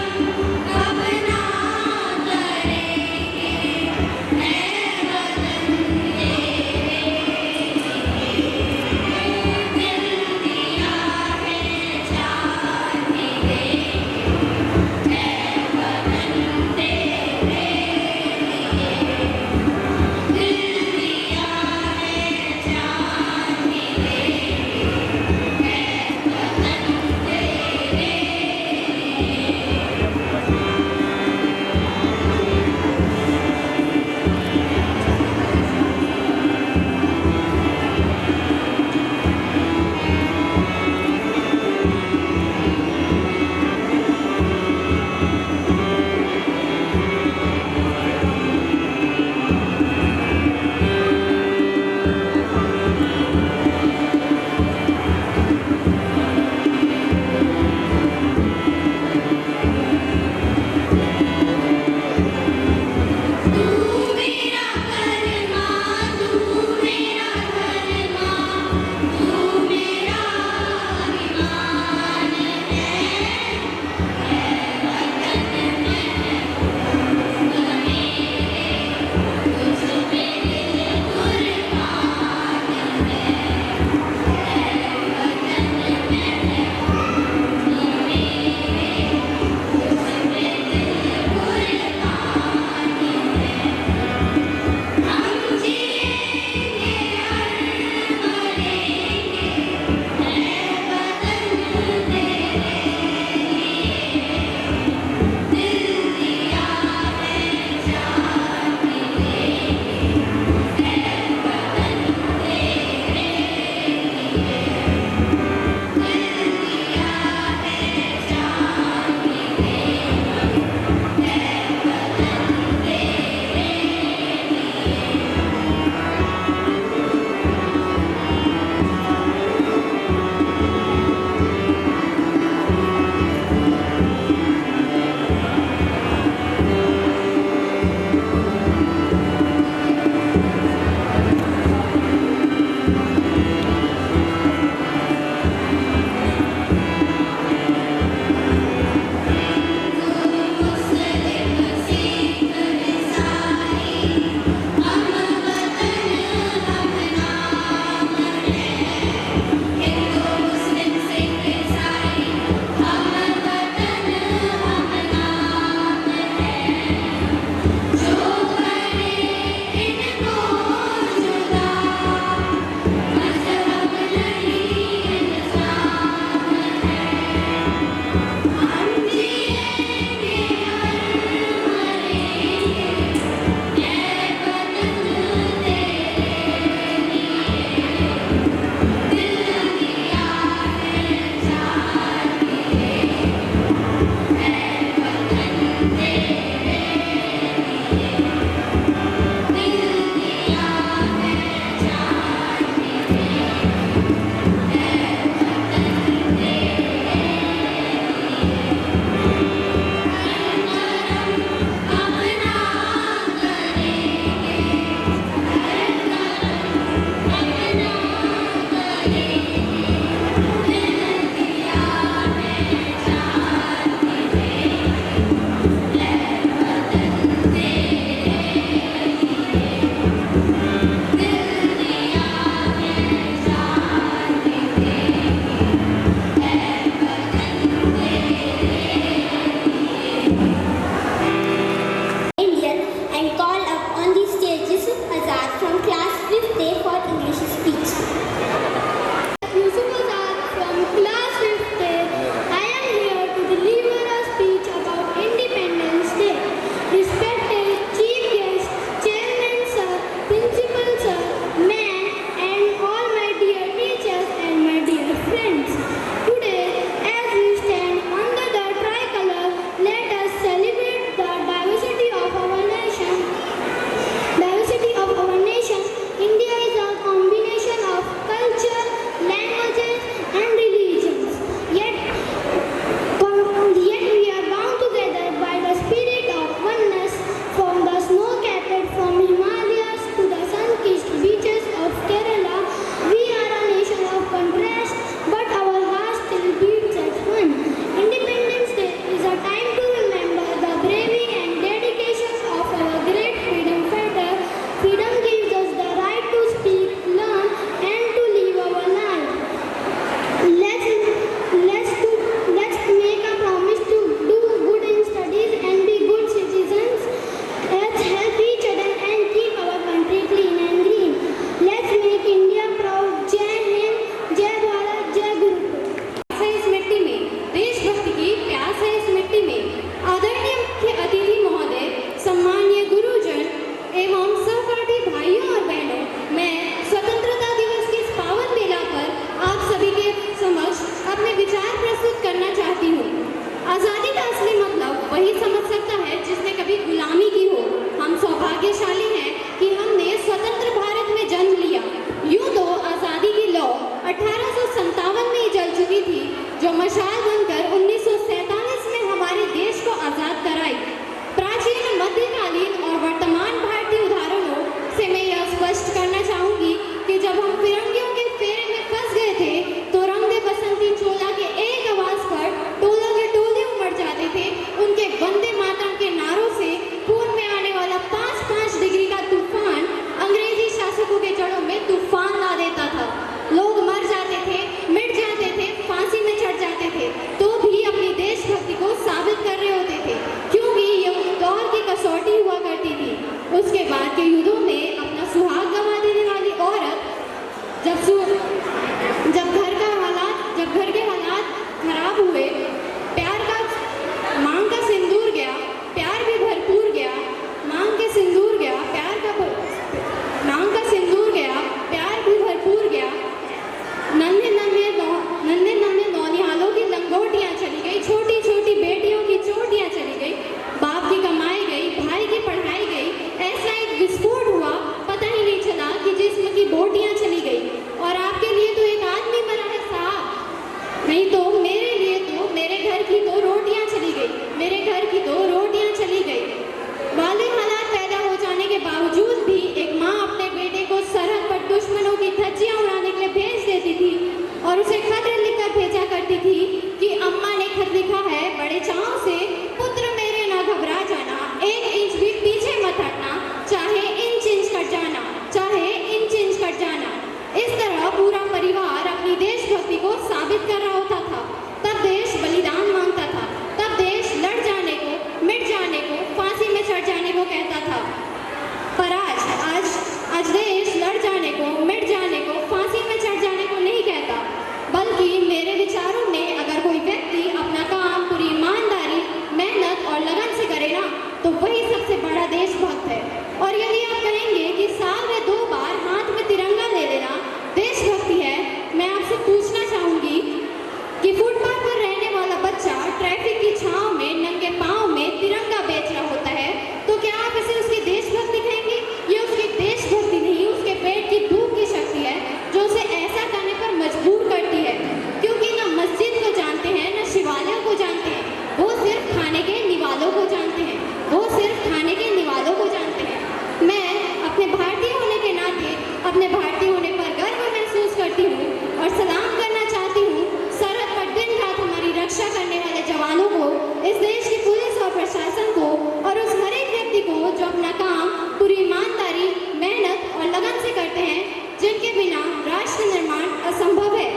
अपने भारतीय होने पर गर्व महसूस करती हूँ और सलाम करना चाहती हूँ सरहद पर दिन रात हमारी रक्षा करने वाले जवानों को, इस देश की पुलिस और प्रशासन को और उस हर एक व्यक्ति को जो अपना काम पूरी ईमानदारी, मेहनत और लगन से करते हैं, जिनके बिना राष्ट्र निर्माण असंभव है।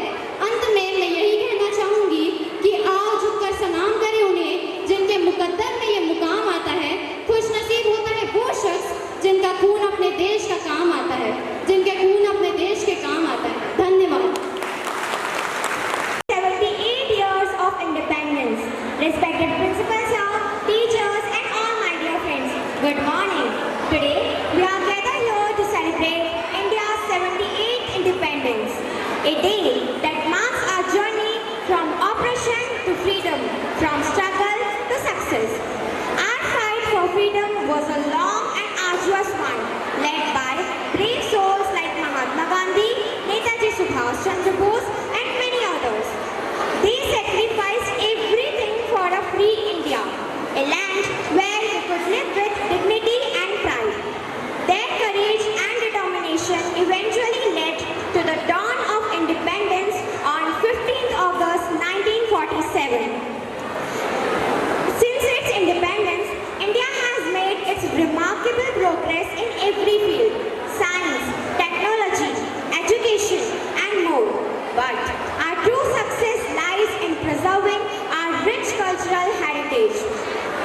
अंत में मैं यही कहना चाहूँगी कि आओ झुककर सलाम करें उन्हें जिनके मुकद्दर में ये मुकाम आता है। खुश नसीब होता है वो शख्स जिनका खून अपने देश का काम आता है, जिनके खून अपने देश के काम आता है। धन्यवाद। 78 years of independence. Respected principal sir, teachers and all my dear friends, good morning. Today we are gathered here to celebrate India's 78th independence, a day that marks our journey from oppression to freedom, from struggle to success. Our fight for freedom was a long and arduous one, led by brave souls like Mahatma Gandhi, Netaji Subhash Chandra Bose and many others. They sacrificed everything for a free India, a land where we could live with dignity and pride. Their courage and determination eventually led to the dawn of independence on 15th August 1947. Since its independence, India has made its remarkable progress in every field: science, technology, education, and more. But our true success lies in preserving our rich cultural heritage.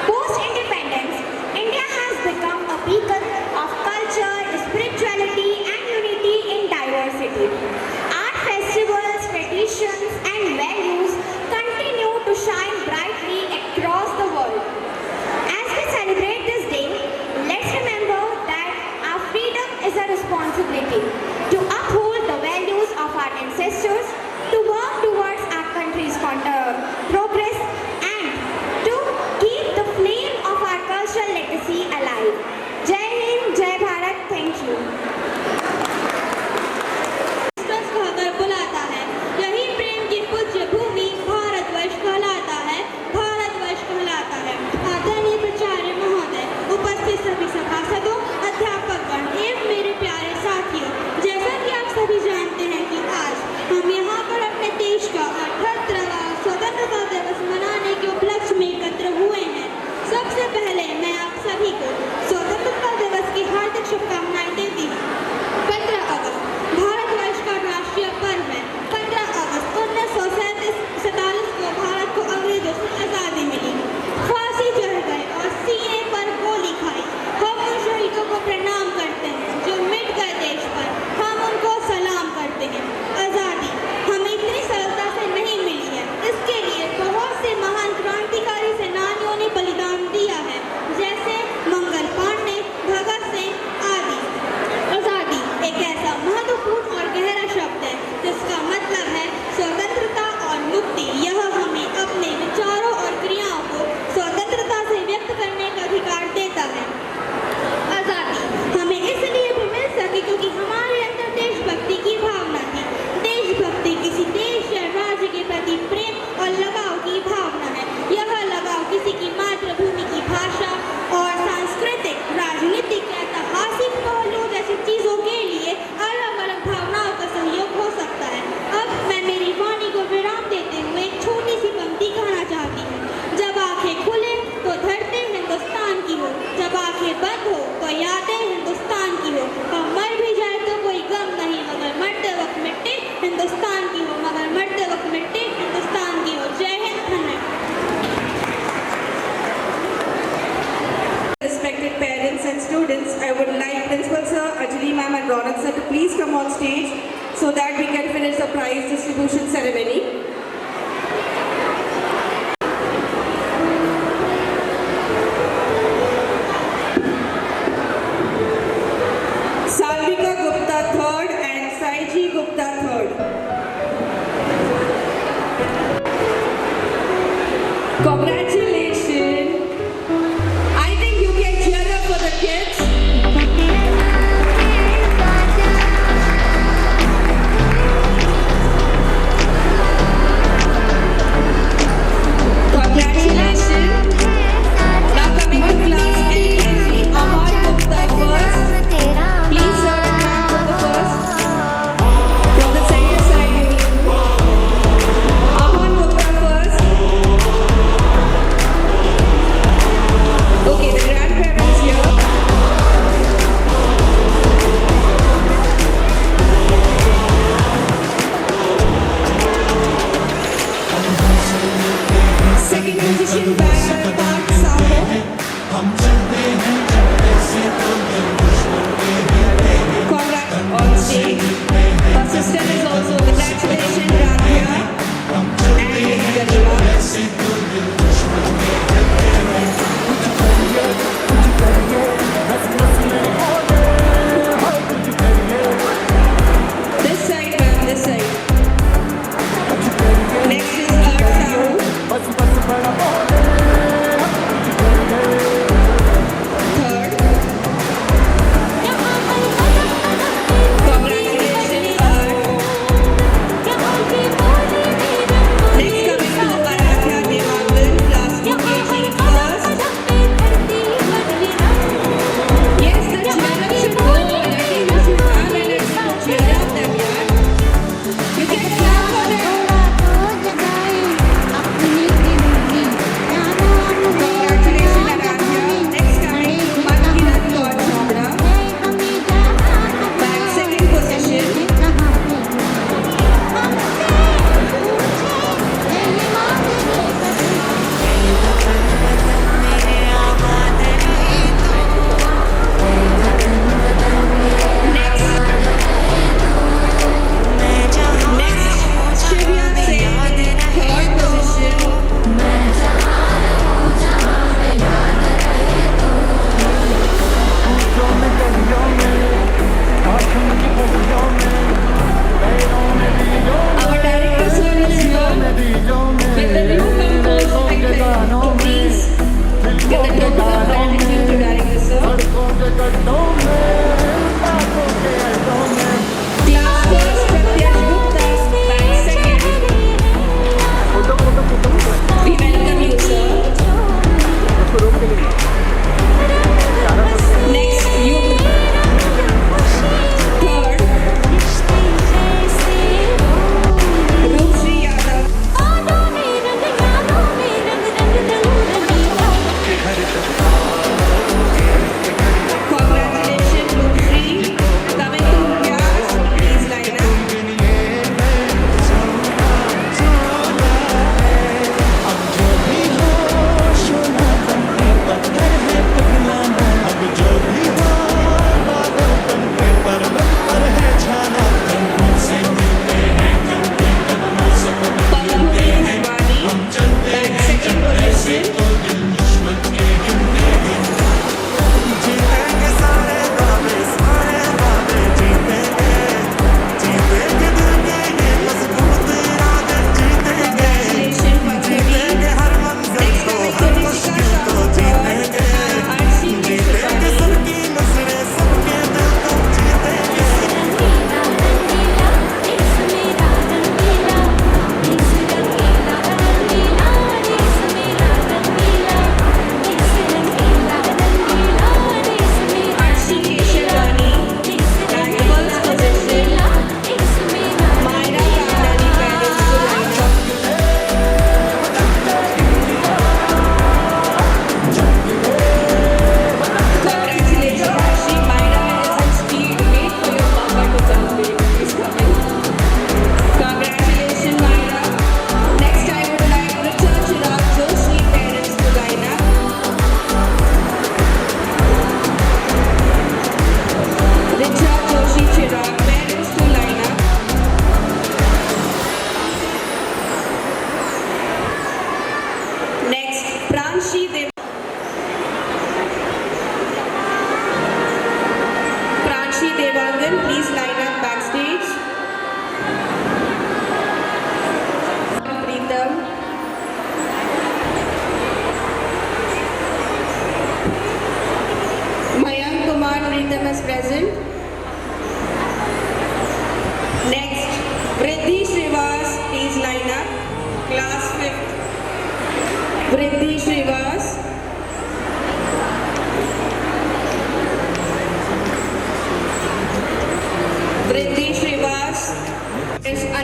Post-independence, India has become a beacon of culture, spirituality, and unity in diversity. Our festivals, traditions, and values continue to shine brightly across the world. As we celebrate this day, let's remember that our freedom is a responsibility to uphold the values of our ancestors, to work towards our country's progress, and to keep the flame of our cultural legacy alive. Jai Hind, Jai Bharat, thank you. बुलाता है, यही प्रेम की पूज्य भूमि भारतवर्ष कहलाता है, भारतवर्ष कहलाता है। आदरणीय प्राचार्य महोदय, उपस्थित सभी सभासदों, अध्यापकगण एवं मेरे प्यारे साथियों, जैसा कि आप सभी जानते हैं कि आज हम यहाँ पर अपने देश का 78वां स्वतंत्रता दिवस मनाने के उपलक्ष्य में एकत्र हुए हैं। सबसे पहले मैं आप सभी को स्वतंत्रता दिवस की हार्दिक शुभकामनाएं देती हूँ। 15 अगस्त भारतवर्ष का राष्ट्रीय पर्व है। 15 अगस्त 1947 को भारत को अंग्रेजों से आज़ादी मिली, फांसी चढ़ गए और सीने पर गोली खाई। हम उन शहीदों को प्रणाम करते हैं जो मिट गए देश पर, हम उनको सलाम करते हैं। आज़ादी हमें इतनी सरलता से नहीं मिली है, इसके लिए बहुत से महान क्रांतिकारी सेनानियों ने बलिदान दिया है, जैसे मंगल पांडे, भगत सिंह आदि। आज़ादी एक ऐसा महत्वपूर्ण और गहरा शब्द है जिसका मतलब है स्वतंत्रता और मुक्ति। यह हमें अपने विचारों और क्रियाओं को स्वतंत्रता से व्यक्त करने का अधिकार देता है। आज़ादी हमें इसलिए भी मिल सकी क्योंकि हमारे अंदर देशभक्ति की भावना थी। देशभक्ति किसी देश या राज्य के प्रति प्रेम और लगाव की भावना है। यह लगाव किसी की मातृभूमि की भाषा और सांस्कृतिक, राजनीतिक, ऐतिहासिक पहलू जैसी चीजों के लिए अलग अलग भावनाओं का सहयोग हो सकता है। अब मैं मेरी वाणी को विराम देते हुए एक छोटी सी पंक्ति कहना चाहती हूँ। जब आंखें खुले तो धरती हिंदुस्तान की हो, जब आंखें बंद हो तो यादें हिंदुस्तान की हो। और मर भी जाए तो कोई गम नहीं, मगर मरते वक्त मिट्टी हिंदुस्तान की हो, मगर मरते वक्त मिट्टी हिंदुस्तान की हो। जय हिंद, धन्यवाद। Respected parents and students, I would like Principal Sir, Ajali Ma'am and Ronak Sir to please come on stage so that we can finish the prize distribution ceremony. Salvika Gupta 3rd and Saiji Gupta 3rd. Congratulations. I think you can cheer up for the kids. Congratulations. Now coming to class 8, Amar Gupta first. Please serve the man for the first.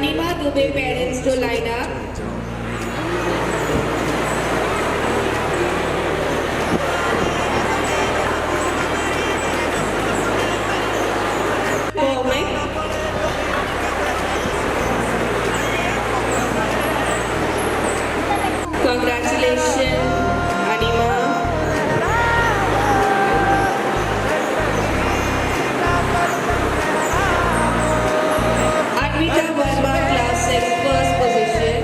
Anima Dubey parents to line up. Congratulations, Anima. Anvita Verma, class 6, first position.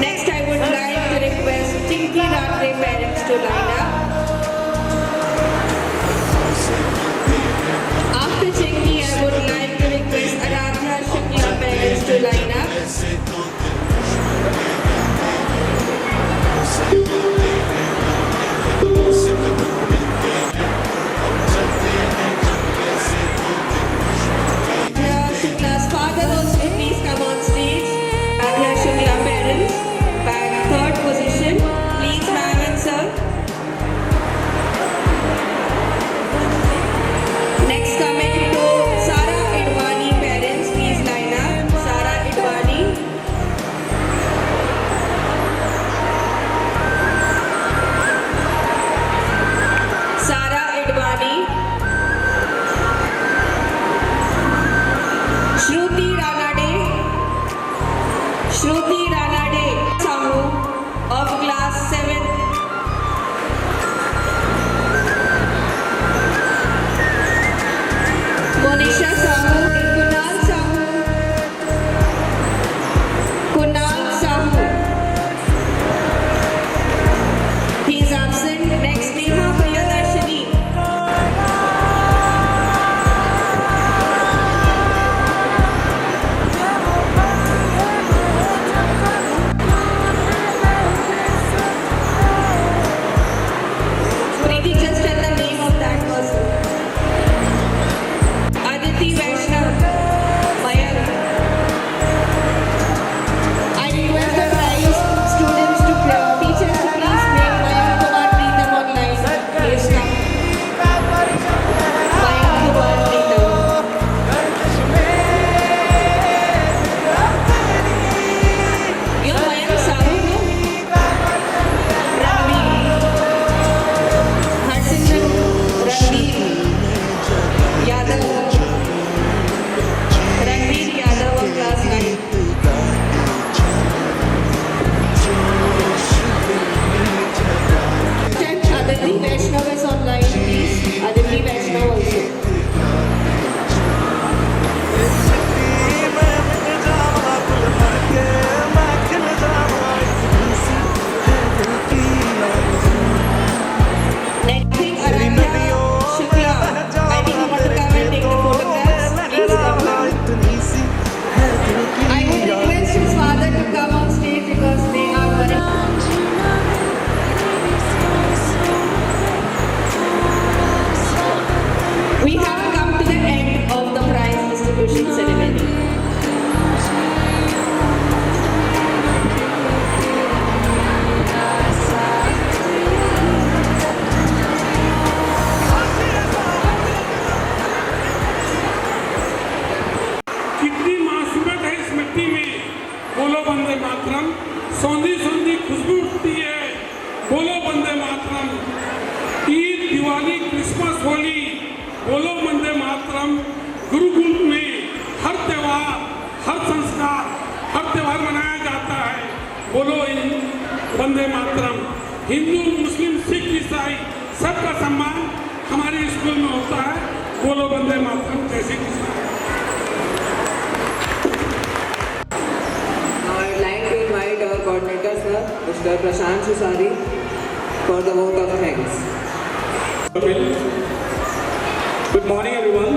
Next, I would like to request Chinky Ratre parents to line up. After Chinky, I would like to request Aradhya Shukla parents to line up. Shukla's father also please come on stage. Aradhya Shukla parents, back third position. Please, ma'am and sir. Next coming to Sara Idwani parents, please line up. Sara Idwani. Sara Idwani. Shruti Ranade. Shruti Ranade Sahu of class 7. Monisha Sahu. Kunal Sahu. Kunal Sahu. He is absent. Next, Neha Priyadarshini. Preeti, just tell the name of that person. Aditi Vaishnav. Mayank. I request the prize students to teachers to please make Mayank Kumar Preetham online. Please come. Mayank Kumar Preetham. You're Mayank Sahu, no? Ranveer. Harshindran Ranveer Yadav. Ranveer Yadav of class 9. Aditi Vaishnav is online, please. Aditi Vaishnav also. Next thing, Aradhya Shukla. I think you want to come and take the photographs. Please come down. I would request his father to come on stage because they are very. We have come to the end of the prize distribution ceremony. कितनी मासूमियत है इस मिट्टी में, बोलो वंदे मातरम। सौंधी सौंधी खुशबू उठती है, बोलो वंदे मातरम। ईद, दिवाली, क्रिसमस, होली, बोलो वंदे मातरम। गुरुकुल में हर त्योहार, हर संस्कार, हर त्योहार मनाया जाता है, बोलो वंदे मातरम। हिंदू, मुस्लिम, सिख, ईसाई सबका सम्मान हमारे स्कूल में होता है, बोलो वंदे मातरम। जय Shri Krishna. Now I would like to invite our coordinator sir, Mr. Prashant Susari, for the vote of thanks. Good morning everyone.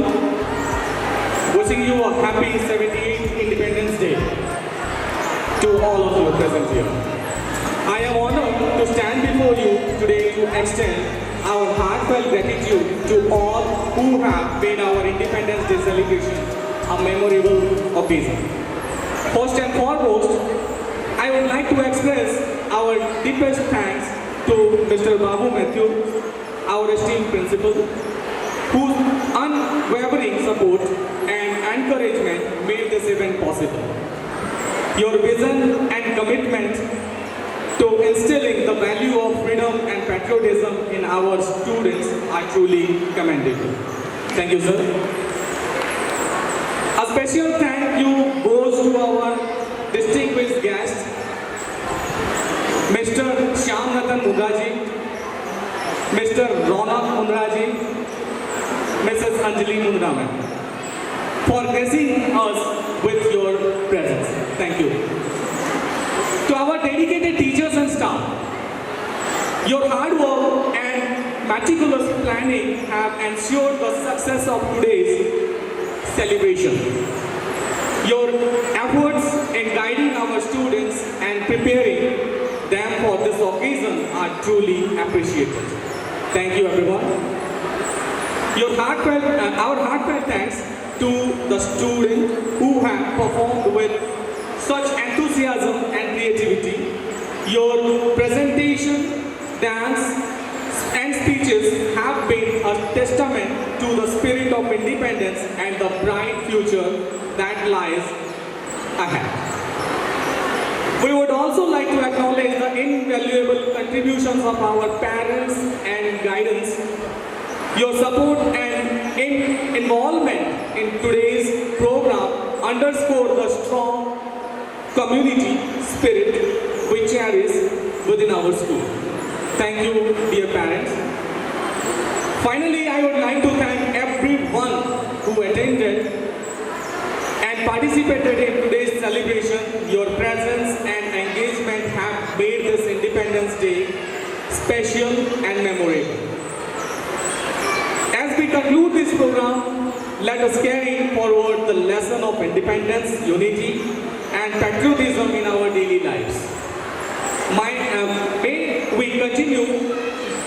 Wishing you a happy 78th Independence Day to all of you present here. I am honored to stand before you today to extend our heartfelt gratitude to all who have made our Independence Day celebration a memorable occasion. First and foremost, I would like to express our deepest thanks to Mr. Babu Matthew, our esteemed principal, whose unwavering support and encouragement made this event patriotism in our students are truly commendable. Thank you, sir. A special thank you goes to our distinguished guest, Mr. Shyam Natan Mugaji, Mr. Ronak Munraji, Mrs. Anjali Mundraman, for gracing us with your presence. Thank you. To our dedicated teachers and staff, your hard work and meticulous planning have ensured the success of today's celebration. Your efforts in guiding our students and preparing them for this occasion are truly appreciated. Thank you, everyone. Our heartfelt thanks to the students who have performed with such enthusiasm and creativity. Your presentation, dance, and speeches have been a testament to the spirit of independence and the bright future that lies ahead. We would also like to acknowledge the invaluable contributions of our parents and guidance. Your support and involvement in today's program underscore the strong community spirit we cherish within our school. Thank you, dear parents. Finally, I would like to thank everyone who attended and participated in today's celebration. Your presence and engagement have made this Independence Day special and memorable. As we conclude this program, let us carry forward the lesson of independence, unity, and patriotism in our daily lives. May we continue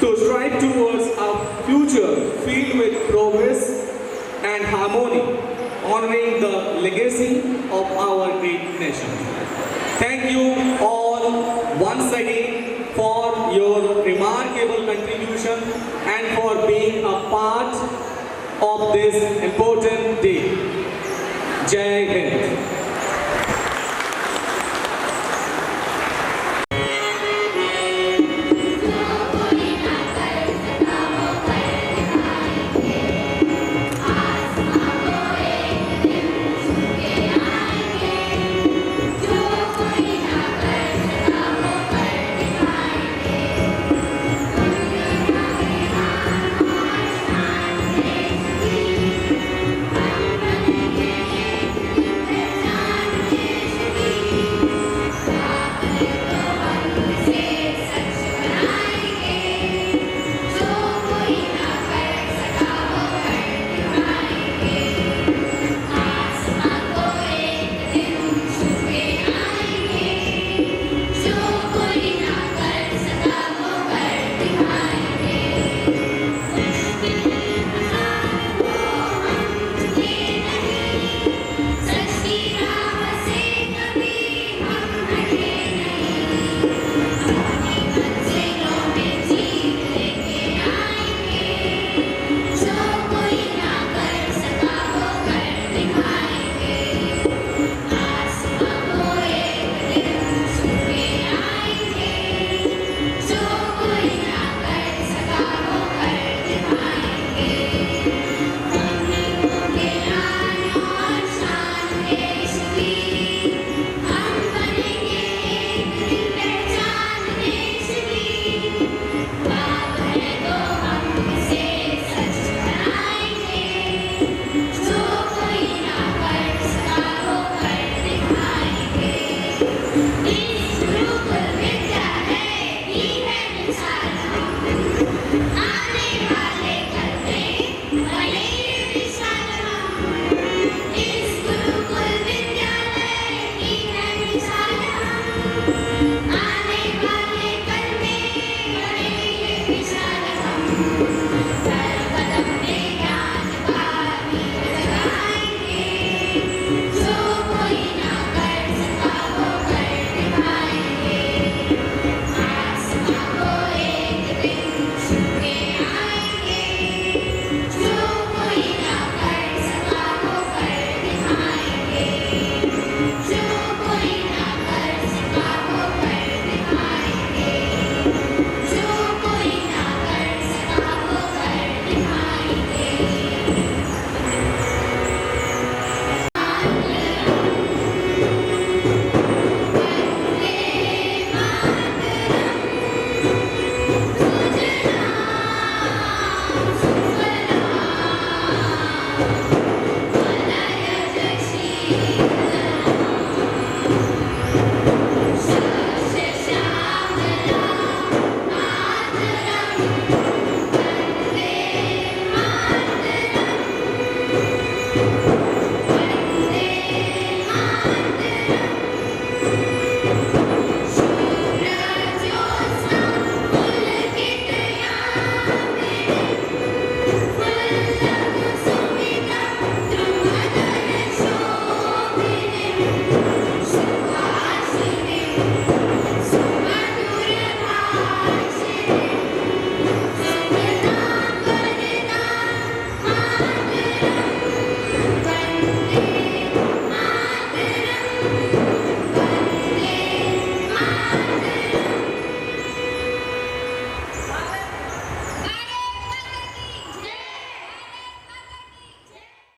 to strive towards a future filled with progress and harmony, honoring the legacy of our great nation. Thank you all once again for your remarkable contribution and for being a part of this important day. Jai Hind. you.